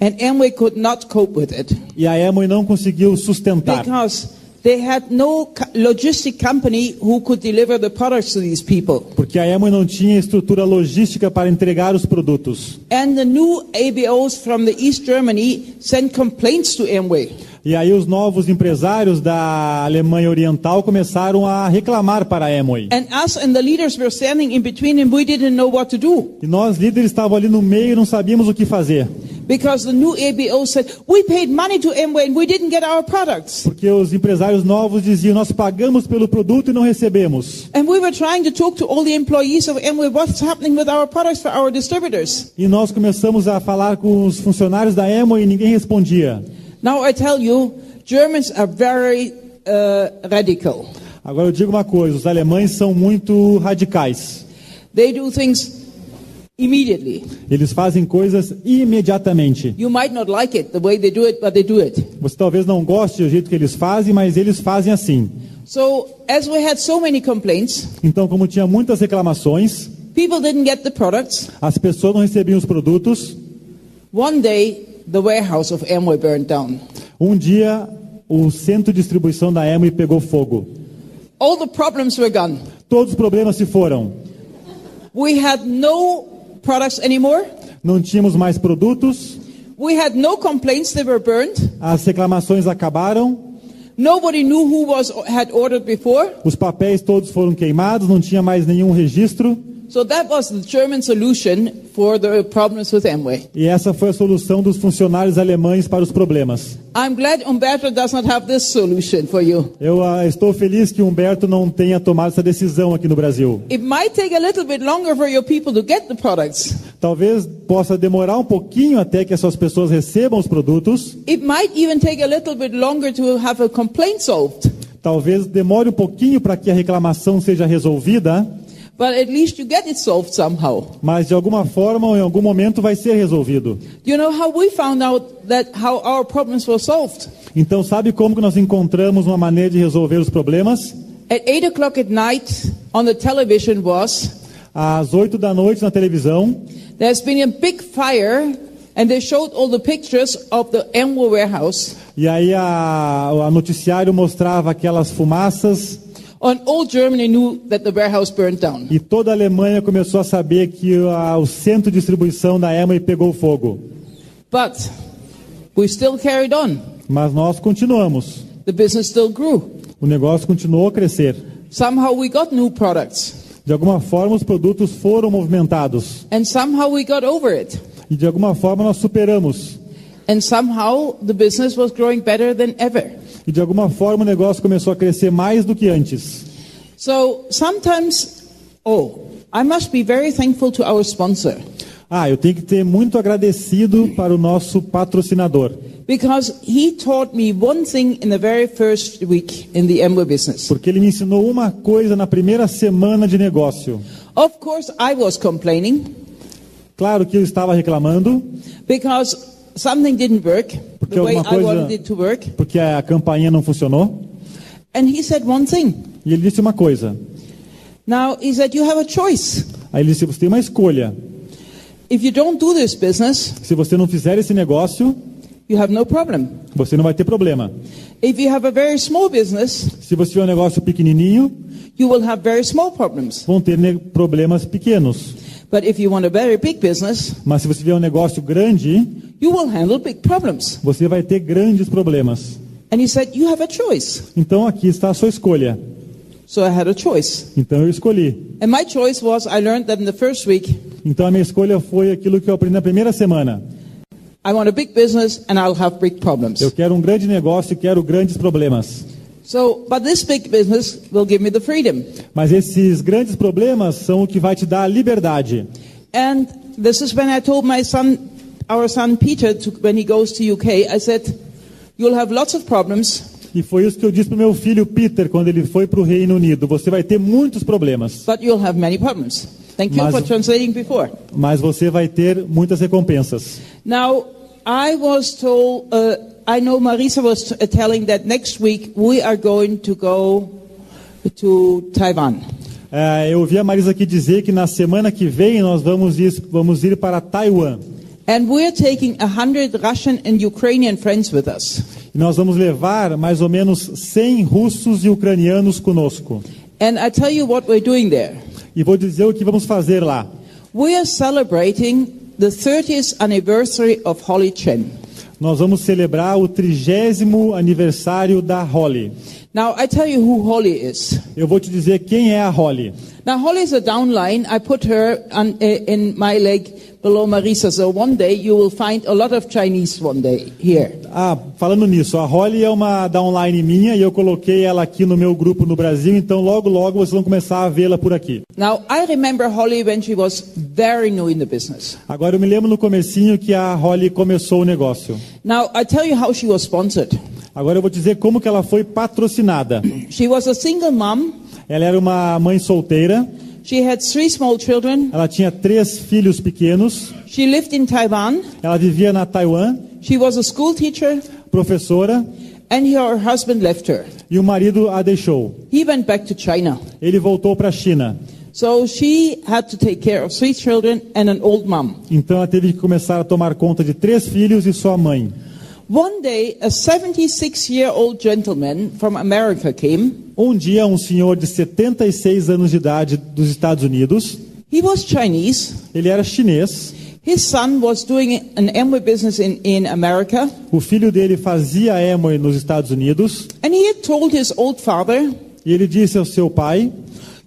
And Amway could not cope with it. e a Amway não conseguiu sustentar. Because they had no logistic company who could deliver the products to these people. Porque a Amway não tinha estrutura logística para entregar os produtos. And the new ABOs from the East Germany sent complaints to Amway. E aí os novos empresários da Alemanha Oriental começaram a reclamar para a Amway. And us and the leaders were standing in between and we didn't know what to do. E nós líderes estávamos ali no meio e não sabíamos o que fazer. Because the new ABO said, we paid money to Amway and we didn't get our products. Porque os empresários novos diziam, nós pagamos pelo produto e não recebemos. And we were trying to talk to all the employees of Amway, what's happening with our products for our distributors. E nós começamos a falar com os funcionários da Amway e ninguém respondia. Now I tell you, Germans are very radical. Agora eu digo uma coisa, os alemães são muito radicais. They do things immediately. Eles fazem coisas imediatamente. You might not like it, the way they do it, but they do it. Você talvez não goste do jeito que eles fazem, mas eles fazem assim. So, as we had so many complaints, Então, como tinha muitas reclamações, people didn't get the products. as pessoas não recebiam os produtos. One day, the warehouse of Amway burned down. Um dia, o centro de distribuição da Amway pegou fogo. All the problems were gone. Todos os problemas se foram. We had no products anymore. Não tínhamos mais produtos. We had no complaints, they were burned. As reclamações acabaram. Nobody knew who had ordered before. Os papéis todos foram queimados. Não tinha mais nenhum registro. So that was the German solution for the problems with Amway. E essa foi a solução dos funcionários alemães para os problemas. I'm glad Umberto does not have this solution for you. Eu estou feliz que Humberto não tenha tomado essa decisão aqui no Brasil. It might take a little bit longer for your people to get the products. Talvez possa demorar um pouquinho até que essas pessoas recebam os produtos. It might even take a little bit longer to have a complaint solved. Talvez demore um pouquinho para que a reclamação seja resolvida. But at least you get it solved somehow. Mas de alguma forma ou em algum momento vai ser resolvido. You know how we found out that how our problems were solved? Então sabe como que nós encontramos uma maneira de resolver os problemas? At 8 o'clock at night on the television was, Às 8 da noite na televisão, there's been a big fire And they showed all the pictures of the Amway warehouse. E aí a noticiário mostrava aquelas fumaças. And all Germany knew that the warehouse burned down. E toda a Alemanha começou a saber que o centro de distribuição da Amway pegou fogo. But we still carried on. Mas nós continuamos. The business still grew. O negócio continuou a crescer. Somehow we got new products. De alguma forma os produtos foram movimentados. And somehow we got over it. E de alguma forma nós superamos. And somehow the business was growing better than ever. E de alguma forma o negócio começou a crescer mais do que antes. So sometimes, I must be very thankful to our sponsor. Eu tenho que ter muito agradecido para o nosso patrocinador. Because he taught me one thing in the very first week in the Amway business. Porque ele me ensinou uma coisa na primeira semana de negócio. Of course, I was complaining. Claro que eu estava reclamando. Because something didn't work the way I wanted it to work. Porque a campainha não funcionou. And he said one thing. E ele disse uma coisa. Now, he said, you have a choice. Aí ele disse, você tem uma escolha. If you don't do this business, se você não fizer esse negócio, you have no problem. Você não vai ter problema. If you have a very small business, se você tiver um negócio pequenininho, you will have very small problems. Vão ter problemas pequenos. But if you want a very big business, mas se você tiver um negócio grande, you will handle big problems. Você vai ter grandes problemas. And he said, you have a choice. Então aqui está a sua escolha. So I had a choice. Então eu escolhi. And my choice was, I learned that in the first week. Então a minha escolha foi aquilo que eu aprendi na primeira semana. I want a big business and I'll have big problems. Eu quero um grande negócio e quero grandes problemas. So, but this big business will give me the freedom. Mas esses grandes problemas são o que vai te dar a liberdade. And this is when I told my son, our son Peter, when he goes to UK, I said, you'll have lots of problems. E foi isso que eu disse para o meu filho Peter quando ele foi para o Reino Unido. Você vai ter muitos problemas. But you'll have many problems. Thank you for translating before. Mas você vai ter muitas recompensas. Now, I was told, I know Marisa was telling that next week we are going to go to Taiwan. Eu ouvi a Marisa aqui dizer que na semana que vem nós vamos ir para Taiwan. And we're taking 100 Russian and Ukrainian friends with us. E nós vamos levar mais ou menos 100 russos e ucranianos conosco. And I tell you what we're doing there. E vou dizer o que vamos fazer lá. We are celebrating the 30th anniversary of Holly Chen. Nós vamos celebrar o 30º aniversário da Holly. Now I tell you who Holly is. Eu vou te dizer quem é a Holly. Now Holly is a downline. I put her in my leg below Marisa. So one day you will find a lot of Chinese one day here. Falando nisso, a Holly é uma downline minha e eu coloquei ela aqui no meu grupo no Brasil, então logo vocês vão começar a vê-la por aqui. Now I remember Holly when she was very new in the business. Agora eu me lembro no comecinho que a Holly começou o negócio. Now I tell you how she was sponsored. Agora eu vou dizer como que ela foi patrocinada. She was a single mom. Ela era uma mãe solteira. She had 3 small children. Ela tinha 3 filhos pequenos. She lived in Taiwan. Ela vivia na Taiwan. She was a school teacher. Professora. And her husband left her. E o marido a deixou. He went back to China. Ele voltou para a China. So she had to take care of 3 children and an old mom. Então ela teve que começar a tomar conta de 3 filhos e sua mãe. One day, a 76-year-old gentleman from America came. Um dia, um senhor de 76 anos de idade dos Estados Unidos. He was Chinese. Ele era chinês. His son was doing an Amway business in America. O filho dele fazia Amway nos Estados Unidos. And he had told his old father, e ele disse ao seu pai,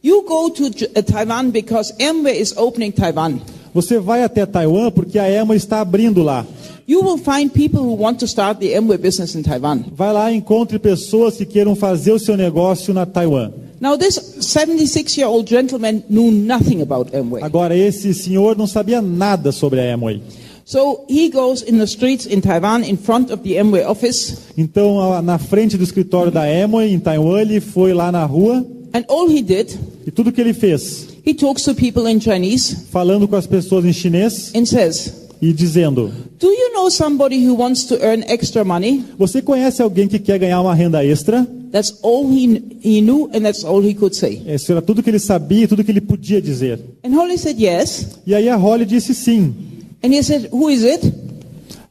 you go to Taiwan because Amway is opening Taiwan. Você vai até Taiwan porque a Amway está abrindo lá. You will find people who want to start the Amway business in Taiwan. Vai lá e encontre pessoas que queiram fazer o seu negócio na Taiwan. Now this 76-year-old gentleman knew nothing about Amway. Agora esse senhor não sabia nada sobre a Amway. So he goes in the streets in Taiwan in front of the Amway office. Então na frente do escritório da Amway em Taiwan ele foi lá na rua. And all he did, e tudo que ele fez, he talks to people in Chinese, falando com as pessoas em chinês, and says, e dizendo, do you know somebody who wants to earn extra money? Você conhece alguém que quer ganhar uma renda extra? That's all he knew and that's all he could say. Isso era tudo que ele sabia e tudo que ele podia dizer. And Holly said yes. E aí a Holly disse sim. And he said, who is it?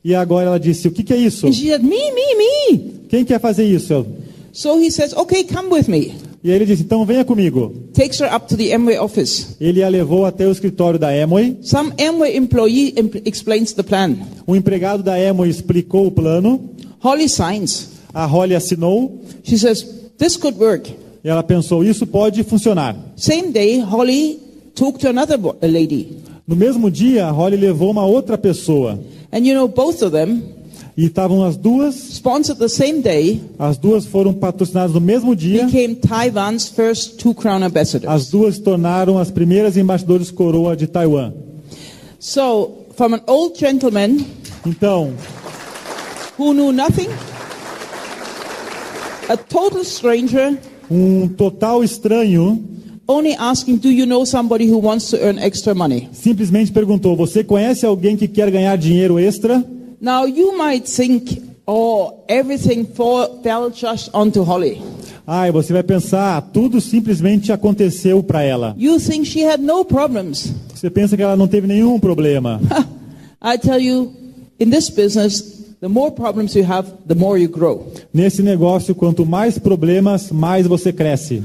E agora ela disse, o que é isso? And she said, me. Quem quer fazer isso? So he says, okay, come with me. E aí ele disse, então venha comigo. Takes her up to the Amway office. Ele a levou até o escritório da Amway. Some Amway employee explains the plan. O empregado da Amway explicou o plano. Holly signs. A Holly assinou. She says, this could work. E ela pensou, isso pode funcionar. Same day, Holly talked to another lady. No mesmo dia, a Holly levou uma outra pessoa. And you know, both of them E estavam as duas. sponsored the same day, As duas foram patrocinadas no mesmo dia. became Taiwan's first 2 crown ambassadors. As duas se tornaram as primeiras embaixadores coroa de Taiwan. So, from an old gentleman Então, who knew nothing, a total stranger, um total estranho only asking, do you know somebody who wants to earn extra money? simplesmente perguntou, você conhece alguém que quer ganhar dinheiro extra? Now, you might think, oh, everything fell just onto Holly. Ah, e você vai pensar, tudo simplesmente aconteceu para ela. You think she had no problems. Você pensa que ela não teve nenhum problema. I tell you, in this business, the more problems you have, the more you grow. Nesse negócio, quanto mais problemas, mais você cresce.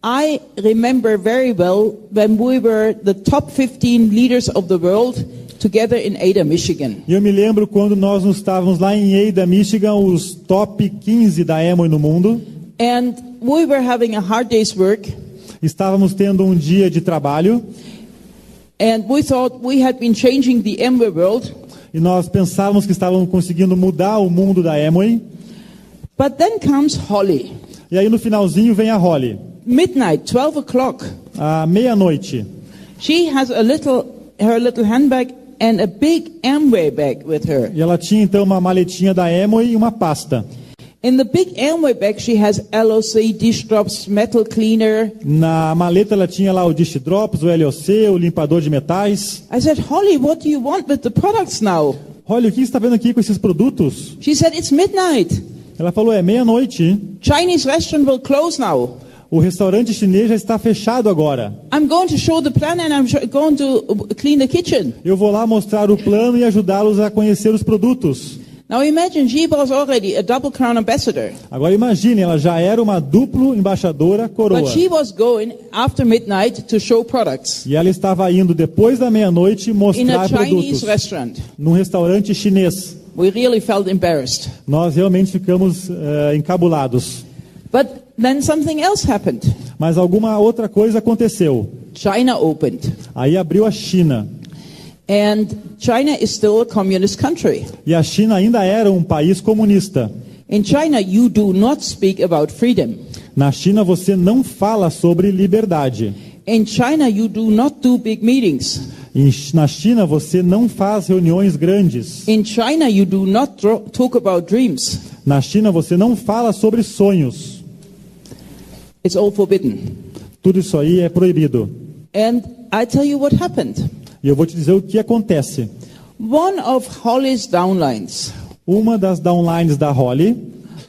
I remember very well when we were the top 15 leaders of the world together in Ada, Michigan. E eu me lembro quando nós estávamos lá em Ada, Michigan, os top 15 da Amway no mundo. And we were having a hard day's work. Estávamos tendo um dia de trabalho. And we thought we had been changing the Amway world. E nós pensávamos que estávamos conseguindo mudar o mundo da Amway. But then comes Holly. E aí no finalzinho vem a Holly. Midnight, 12 o'clock. À meia-noite. She has her little handbag and a big Amway bag with her. E ela tinha então uma maletinha da Amway e uma pasta. In the big Amway bag, she has LOC, dish drops, metal cleaner. Na maleta ela tinha lá o dish drops, o LOC, o limpador de metais. I said, Holly, what do you want with the products now? Olha, o que você está vendo aqui com esses produtos? She said, it's midnight. Ela falou, é meia-noite. Chinese restaurant will close now. O restaurante chinês já está fechado agora. I'm going to show the plan and I'm going to clean the kitchen. Eu vou lá mostrar o plano e ajudá-los a conhecer os produtos. Now imagine she was already a double crown ambassador. Agora imagine, ela já era uma duplo embaixadora coroa. But she was going after midnight to show products E ela estava indo depois da meia-noite in a mostrar Chinese produtos restaurant. num restaurante chinês. We really felt embarrassed. Nós realmente ficamos encabulados. But then something else happened. Mas alguma outra coisa aconteceu. China opened. Aí abriu a China. And China is still a communist country. E a China ainda era um país comunista. In China, you do not speak about freedom. Na China você não fala sobre liberdade. In China, you do not do big meetings. Na China você não faz reuniões grandes. In China, you do not talk about dreams. Na China você não fala sobre sonhos. It's all forbidden. Tudo isso aí é proibido. And I tell you what happened. E eu vou te dizer o que acontece. One of Holly's downlines Uma das downlines da Holly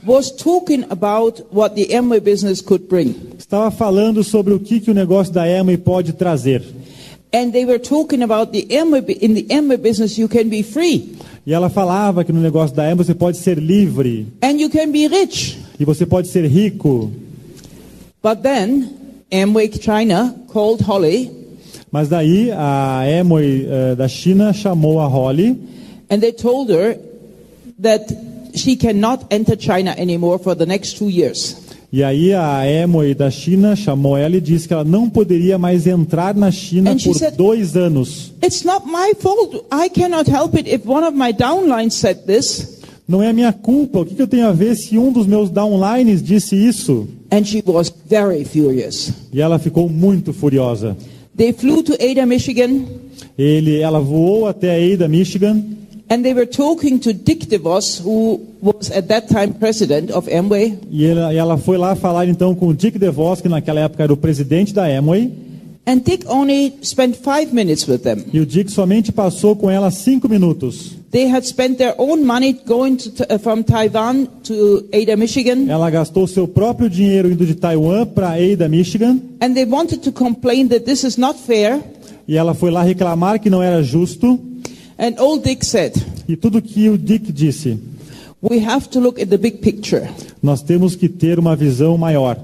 was talking about what the Amway business could bring. estava falando sobre o que o negócio da Amway pode trazer. And they were talking about in the Amway business you can be free. E ela falava que no negócio da Amway você pode ser livre. And you can be rich. E você pode ser rico. But then Amway China called Holly. Mas daí a Amway da China chamou a Holly. And they told her that she cannot enter China anymore for the next 2 years. E aí a Amway da China chamou ela e disse que ela não poderia mais entrar na China por 2 anos. It's not my fault. I cannot help it if one of my downlines said this. Não é minha culpa. O que eu tenho a ver se um dos meus downlines disse isso? And she was very furious. E ela ficou muito furiosa. They flew to Ada, Michigan. Ela voou até Ada, Michigan. And they were talking to Dick DeVos, who was at that time president of Amway. E ela foi lá falar então com o Dick DeVos, que naquela época era o presidente da Amway. And Dick only spent 5 minutes with them. E o Dick somente passou com ela 5 minutos. They had spent their own money going from Taiwan to Ada, Michigan. Ela gastou seu próprio dinheiro indo de Taiwan para Ada, Michigan. And they wanted to complain that this is not fair. E ela foi lá reclamar que não era justo. And old Dick said, E tudo que o Dick disse, we have to look at the big picture. nós temos que ter uma visão maior.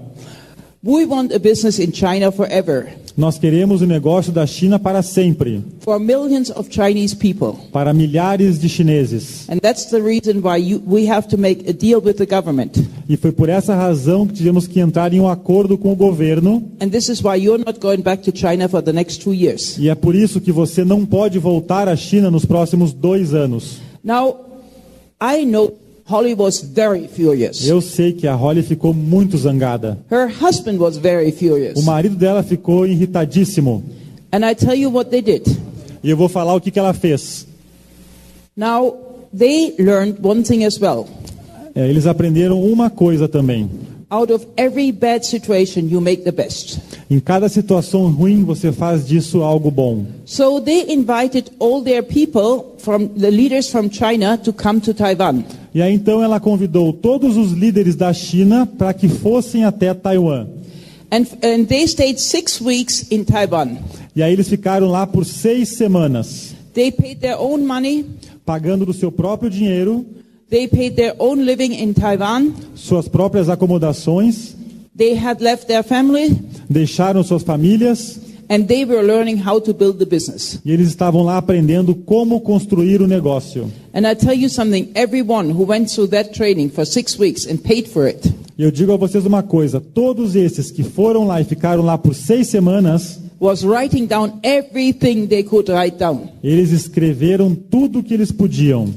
We want a business in China forever, Nós queremos o negócio da China para sempre, for millions of Chinese people. para milhares de chineses. And that's the reason why we have to make a deal with the government. E foi por essa razão que tivemos que entrar em um acordo com o governo. And this is why you're not going back to China for the next 2 years. E é por isso que você não pode voltar à China nos próximos 2 anos. Now, I know Holly was very furious. Eu sei que a Holly ficou muito zangada. Her husband was very furious. O marido dela ficou irritadíssimo. And I tell you what they did. E eu vou falar o que ela fez. Now, they learned one thing as well. Eles aprenderam uma coisa também. Out of every bad situation, you make the best. Em cada situação ruim, você faz disso algo bom. So they invited all their people, from the leaders from China, to come to Taiwan. E aí então ela convidou todos os líderes da China para que fossem até Taiwan. And they stayed 6 weeks in Taiwan. E aí eles ficaram lá por 6 semanas, They paid their own money. pagando do seu próprio dinheiro, They paid their own living in Taiwan. suas próprias acomodações, They had left their family, deixaram suas famílias and they were learning how to build the business. e eles estavam lá aprendendo como construir o negócio. And I tell you something, everyone who went through that training for 6 weeks and paid for it, E eu digo a vocês uma coisa, todos esses que foram lá e ficaram lá por 6 semanas, was writing down everything they could write down. eles escreveram tudo o que eles podiam.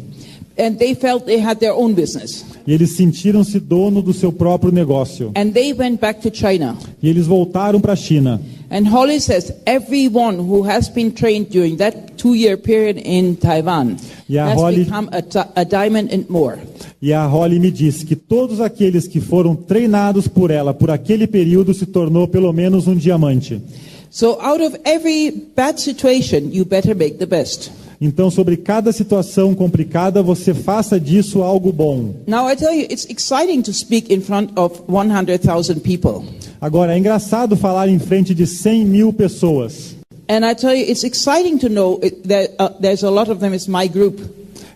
And they felt they had their own business. E eles sentiram-se dono do seu próprio negócio. And they went back to China. E eles voltaram para a China. And Holly says everyone who has been trained during that 2-year period in Taiwan Yeah, has Holly- become a diamond and more. E a Holly me disse que todos aqueles que foram treinados por ela por aquele período se tornou pelo menos um diamante. So out of every bad situation, you better make the best. Então, sobre cada situação complicada, você faça disso algo bom. Now I tell you, it's exciting to speak in front of 100,000 people. Agora, é engraçado falar em frente de 100 mil pessoas. And I tell you, it's exciting to know that there's a lot of them is my group.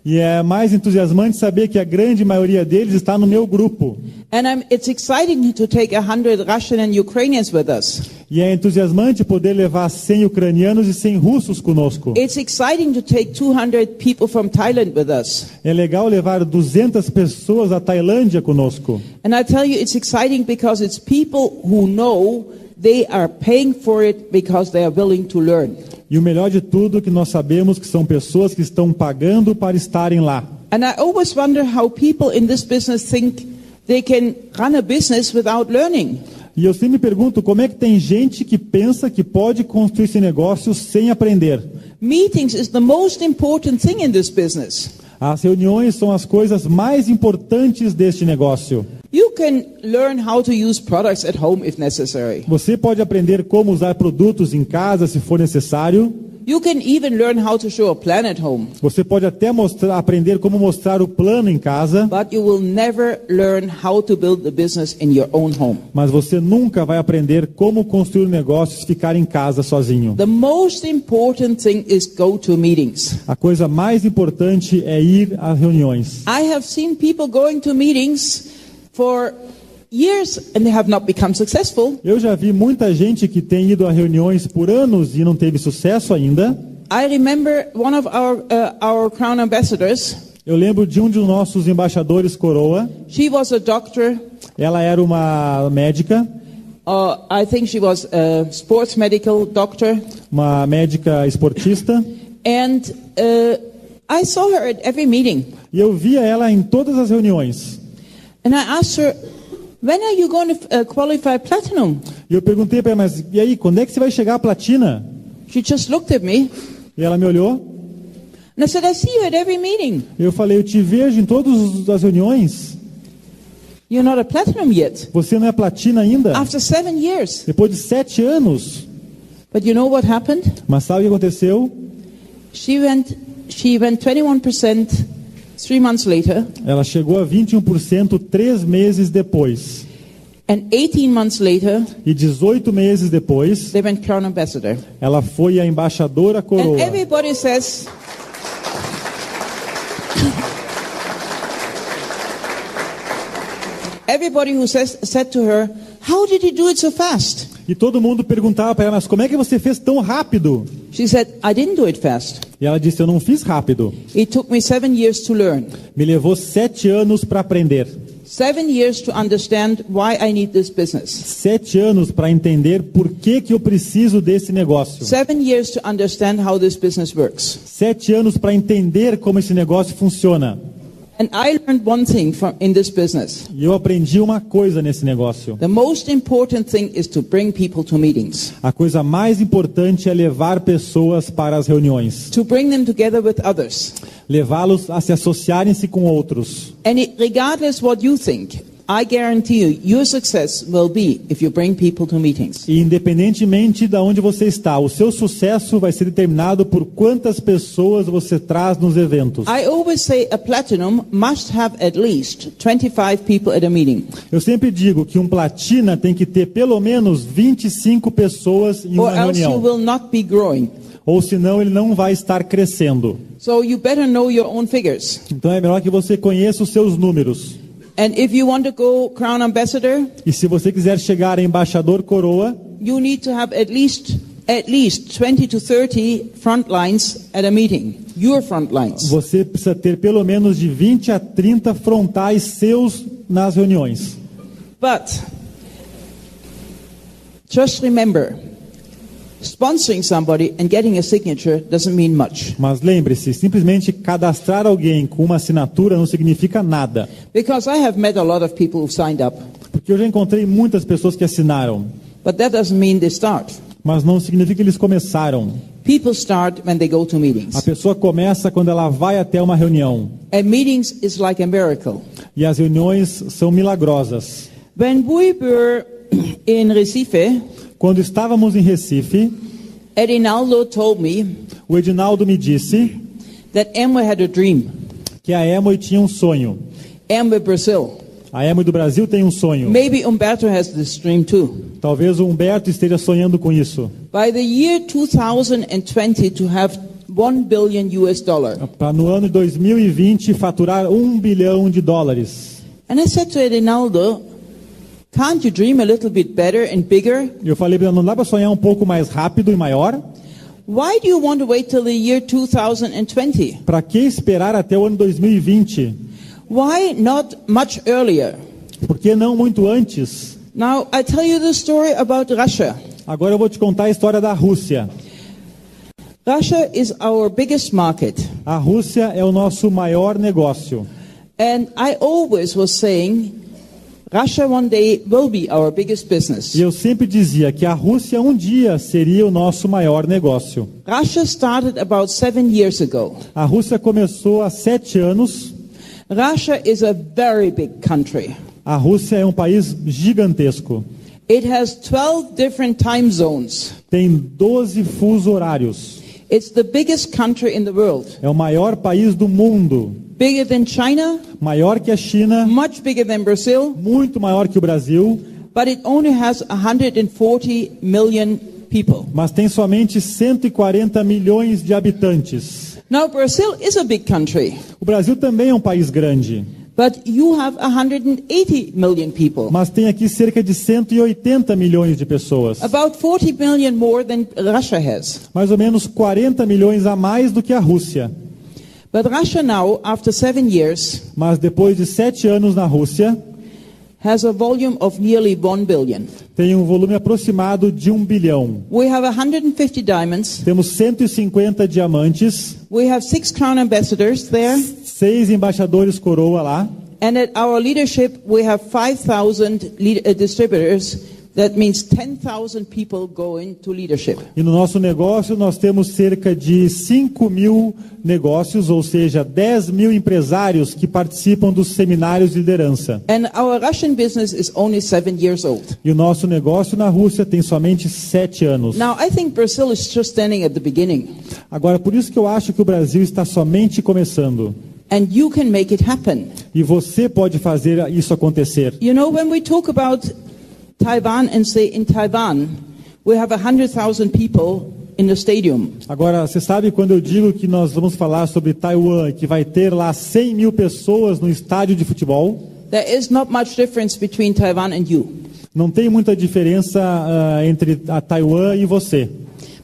E é mais entusiasmante saber que a grande maioria deles está no meu grupo. And it's exciting to take 100 Russian and Ukrainians with us. E é entusiasmante poder levar 100 ucranianos e 100 russos conosco. It's exciting to take 200 people from Thailand with us. É legal levar 200 pessoas à Tailândia conosco. And I tell you, it's exciting because it's people who know they are paying for it because they are willing to learn. E o melhor de tudo é que nós sabemos que são pessoas que estão pagando para estarem lá. And I always wonder how people in this business think they can run a business without learning. E eu sempre me pergunto como é que tem gente que pensa que pode construir esse negócio sem aprender. Meetings is the most important thing in this business. As reuniões são as coisas mais importantes deste negócio. You can learn how to use products at home if necessary. Você pode aprender como usar produtos em casa se for necessário. You can even learn how to show a plan at home. Você pode até aprender como mostrar o plano em casa. But you will never learn how to build the business in your own home. Mas você nunca vai aprender como construir negócios se ficar em casa sozinho. The most important thing is go to meetings. A coisa mais importante é ir a reuniões. I have seen people going to meetings for years and they have not become successful. Eu já vi muita gente que tem ido a reuniões por anos e não teve sucesso ainda. I remember one of our Crown ambassadors. Eu lembro de um dos nossos embaixadores coroa. She was a doctor. Ela era uma médica. I think she was a sports medical doctor. Uma médica esportista. And I saw her at every meeting. E eu via ela em todas as reuniões. And I asked her, when are you going to qualify platinum? E eu perguntei para ela, mas e aí, quando é que você vai chegar à platina? She just looked at me. E ela me olhou. And I said, I see you at every meeting. Eu falei, eu te vejo em todas as reuniões. You're not a platinum yet. Você não é platina ainda? After 7 years. Depois de 7 anos. But you know what happened? Mas sabe o que aconteceu? She went 21% 3 months later. Ela chegou a 21% 3 meses depois. And 18 months later, E 18 meses depois, they went Crown Ambassador. ela foi a embaixadora coroa. And everybody says, everybody who said to her, "How did you do it so fast?" E todo mundo perguntava para ela, mas como é que você fez tão rápido? She said, "I didn't do it fast. E ela disse, eu não fiz rápido. It took me 7 years to learn. Me levou 7 anos para aprender. 7 years to understand why I need this business. 7 anos para entender por que eu preciso desse negócio. 7 years to understand how this business works. 7 anos para entender como esse negócio funciona. And I learned one thing in this business. E eu aprendi uma coisa nesse negócio. The most important thing is to bring people to meetings. A coisa mais importante é levar pessoas para as reuniões. To bring them together with others. Levá-los a se associarem-se com outros. And regardless what you think, I guarantee you, your success will be if you bring people to meetings. E independentemente de onde você está, o seu sucesso vai ser determinado por quantas pessoas você traz nos eventos. I always say a platinum must have at least 25 people at a meeting. Eu sempre digo que um platina tem que ter pelo menos 25 pessoas em uma Or else you reunião. will not be growing. Ou senão ele não vai estar crescendo. So you better know your own figures. Então é melhor que você conheça os seus números. And if you want to go Crown Ambassador, E se você quiser chegar a embaixador coroa, you need to have at least 20 to 30 front lines at a meeting. Your front lines. você precisa ter pelo menos de 20 a 30 frontais seus nas reuniões. But just remember, sponsoring somebody and getting a signature doesn't mean much. Mas lembre-se, simplesmente cadastrar alguém com uma assinatura não significa nada. Because I have met a lot of people who signed up, Porque eu já encontrei muitas pessoas que assinaram, but that doesn't mean they start. mas não significa que eles começaram. People start when they go to meetings. A pessoa começa quando ela vai até uma reunião. And meetings is like a miracle. E as reuniões são milagrosas. When we were in Recife, Quando estávamos em Recife, Edinaldo told me o Edinaldo me disse that Amway had a dream. que a Amway tinha um sonho. Amway Brazil. A Amway do Brasil tem um sonho. Maybe Humberto has this dream too. Talvez o Humberto esteja sonhando com isso. By the year 2020 to have $1 billion. Para no ano de 2020 faturar $1 bilhão. And I said to Edinaldo, can't you dream a little bit better and bigger? Eu falei para ele, não dá para sonhar um pouco mais rápido e maior? Why do you want to wait till the year 2020? Para que esperar até o ano 2020? Why not much earlier? Por que não muito antes? Now, I tell you the story about Russia. Agora eu vou te contar a história da Rússia. Russia is our biggest market. A Rússia é o nosso maior negócio. And I always was saying, Russia one day will be our biggest business. E eu sempre dizia que a Rússia um dia seria o nosso maior negócio. Russia started about 7 years ago. A Rússia começou há 7 anos. Russia is a very big country. A Rússia é um país gigantesco. It has 12 different time zones. Tem 12 fusos horários. It's the biggest country in the world. É o maior país do mundo. Bigger than China, Maior que a China, much bigger than Brazil, muito maior que o Brasil, but it only has 140 million people. mas tem somente 140 milhões de habitantes. Now, Brazil is a big country, O Brasil também é um país grande, but you have 180 million people. mas tem aqui cerca de 180 milhões de pessoas. About 40 million more than Russia has. Mais ou menos 40 milhões a mais do que a Rússia. But Russia now, after 7 years, Mas depois de 7 anos na Rússia, has a volume of nearly 1 billion. tem um volume aproximado de 1 bilhão. We have 150 diamonds. Temos 150 diamantes, We have 6 crown ambassadors there. 6 embaixadores coroa lá. And at our leadership, we have 5,000 distributors. That means 10,000 people go into leadership. E no nosso negócio nós temos cerca de 5 mil negócios, ou seja, 10 mil empresários que participam dos seminários de liderança. And our Russian business is only 7 years old. E o nosso negócio na Rússia tem somente 7 anos. Now, I think Brazil is just standing at the beginning. Agora, por isso que eu acho que o Brasil está somente começando. And you can make it happen. E você pode fazer isso acontecer. You know, when we talk about Taiwan and say in Taiwan, we have 100,000 people in the stadium. Agora, você sabe quando eu digo que nós vamos falar sobre Taiwan, que vai ter lá 100 mil pessoas no estádio de futebol? There is not much difference between Taiwan and you, Não tem muita diferença entre a Taiwan e você,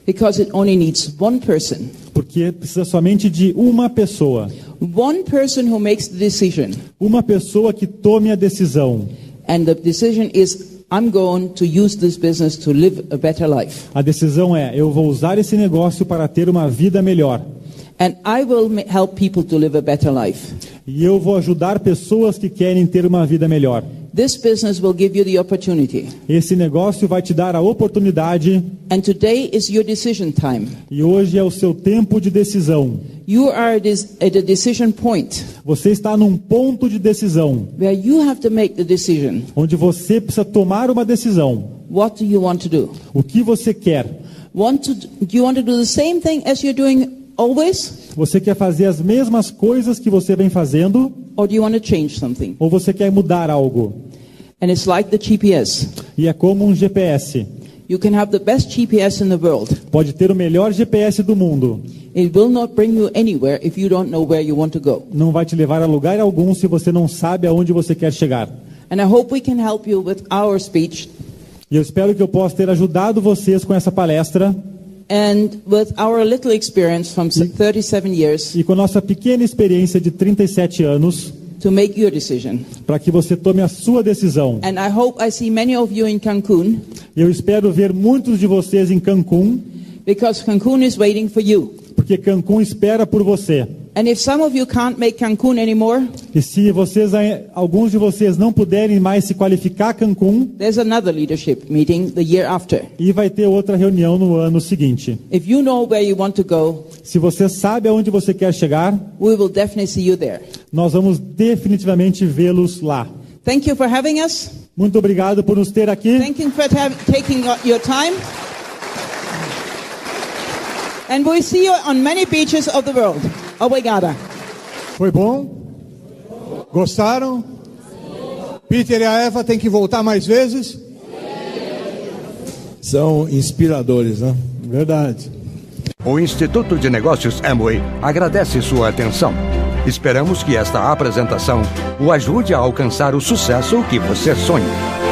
because it only needs one person. porque precisa somente de uma pessoa. One person who makes the decision. Uma pessoa que tome a decisão. And the decision is, I'm going to use this business to live a better life. A decisão é, eu vou usar esse negócio para ter uma vida melhor. And I will help people to live a better life. E eu vou ajudar pessoas que querem ter uma vida melhor. This business will give you the opportunity. Esse negócio vai te dar a oportunidade. And today is your decision time. E hoje é o seu tempo de decisão. You are at a decision point. Você está num ponto de decisão. Where you have to make the decision. Onde você precisa tomar uma decisão. What do you want to do? O que você quer? Do you want to do the same thing as you're doing always? Você quer fazer as mesmas coisas que você vem fazendo? Or do you want to change something? Ou você quer mudar algo? And it's like the GPS. E é como um GPS. You can have the best GPS in the world. Pode ter o melhor GPS do mundo. It will not bring you anywhere if you don't know where you want to go. Não vai te levar a lugar algum se você não sabe aonde você quer chegar. And I hope we can help you with our speech. E eu espero que eu possa ter ajudado vocês com essa palestra. And with our little experience from 37 years. E com a nossa pequena experiência de 37 anos. To make your decision. Para que você tome a sua decisão. And I hope I see many of you in Cancun. Eu espero ver muitos de vocês em Cancún. Because Cancun is waiting for you. Porque Cancún espera por você. And if some of you can't make Cancun anymore, e se alguns de vocês não puderem mais se qualificar a Cancún, there's another leadership meeting the year after. E vai ter outra reunião no ano seguinte. If you know where you want to go, se você sabe aonde você quer chegar, we will definitely see you there. Nós vamos definitivamente vê-los lá. Thank you for having us. Muito obrigado por nos ter aqui. Thank you for taking your time. And we'll see you on many beaches of the world. Obrigada. Foi bom? Gostaram? Peter e a Eva têm que voltar mais vezes? São inspiradores, né? Verdade. O Instituto de Negócios Amway agradece sua atenção. Esperamos que esta apresentação o ajude a alcançar o sucesso que você sonha.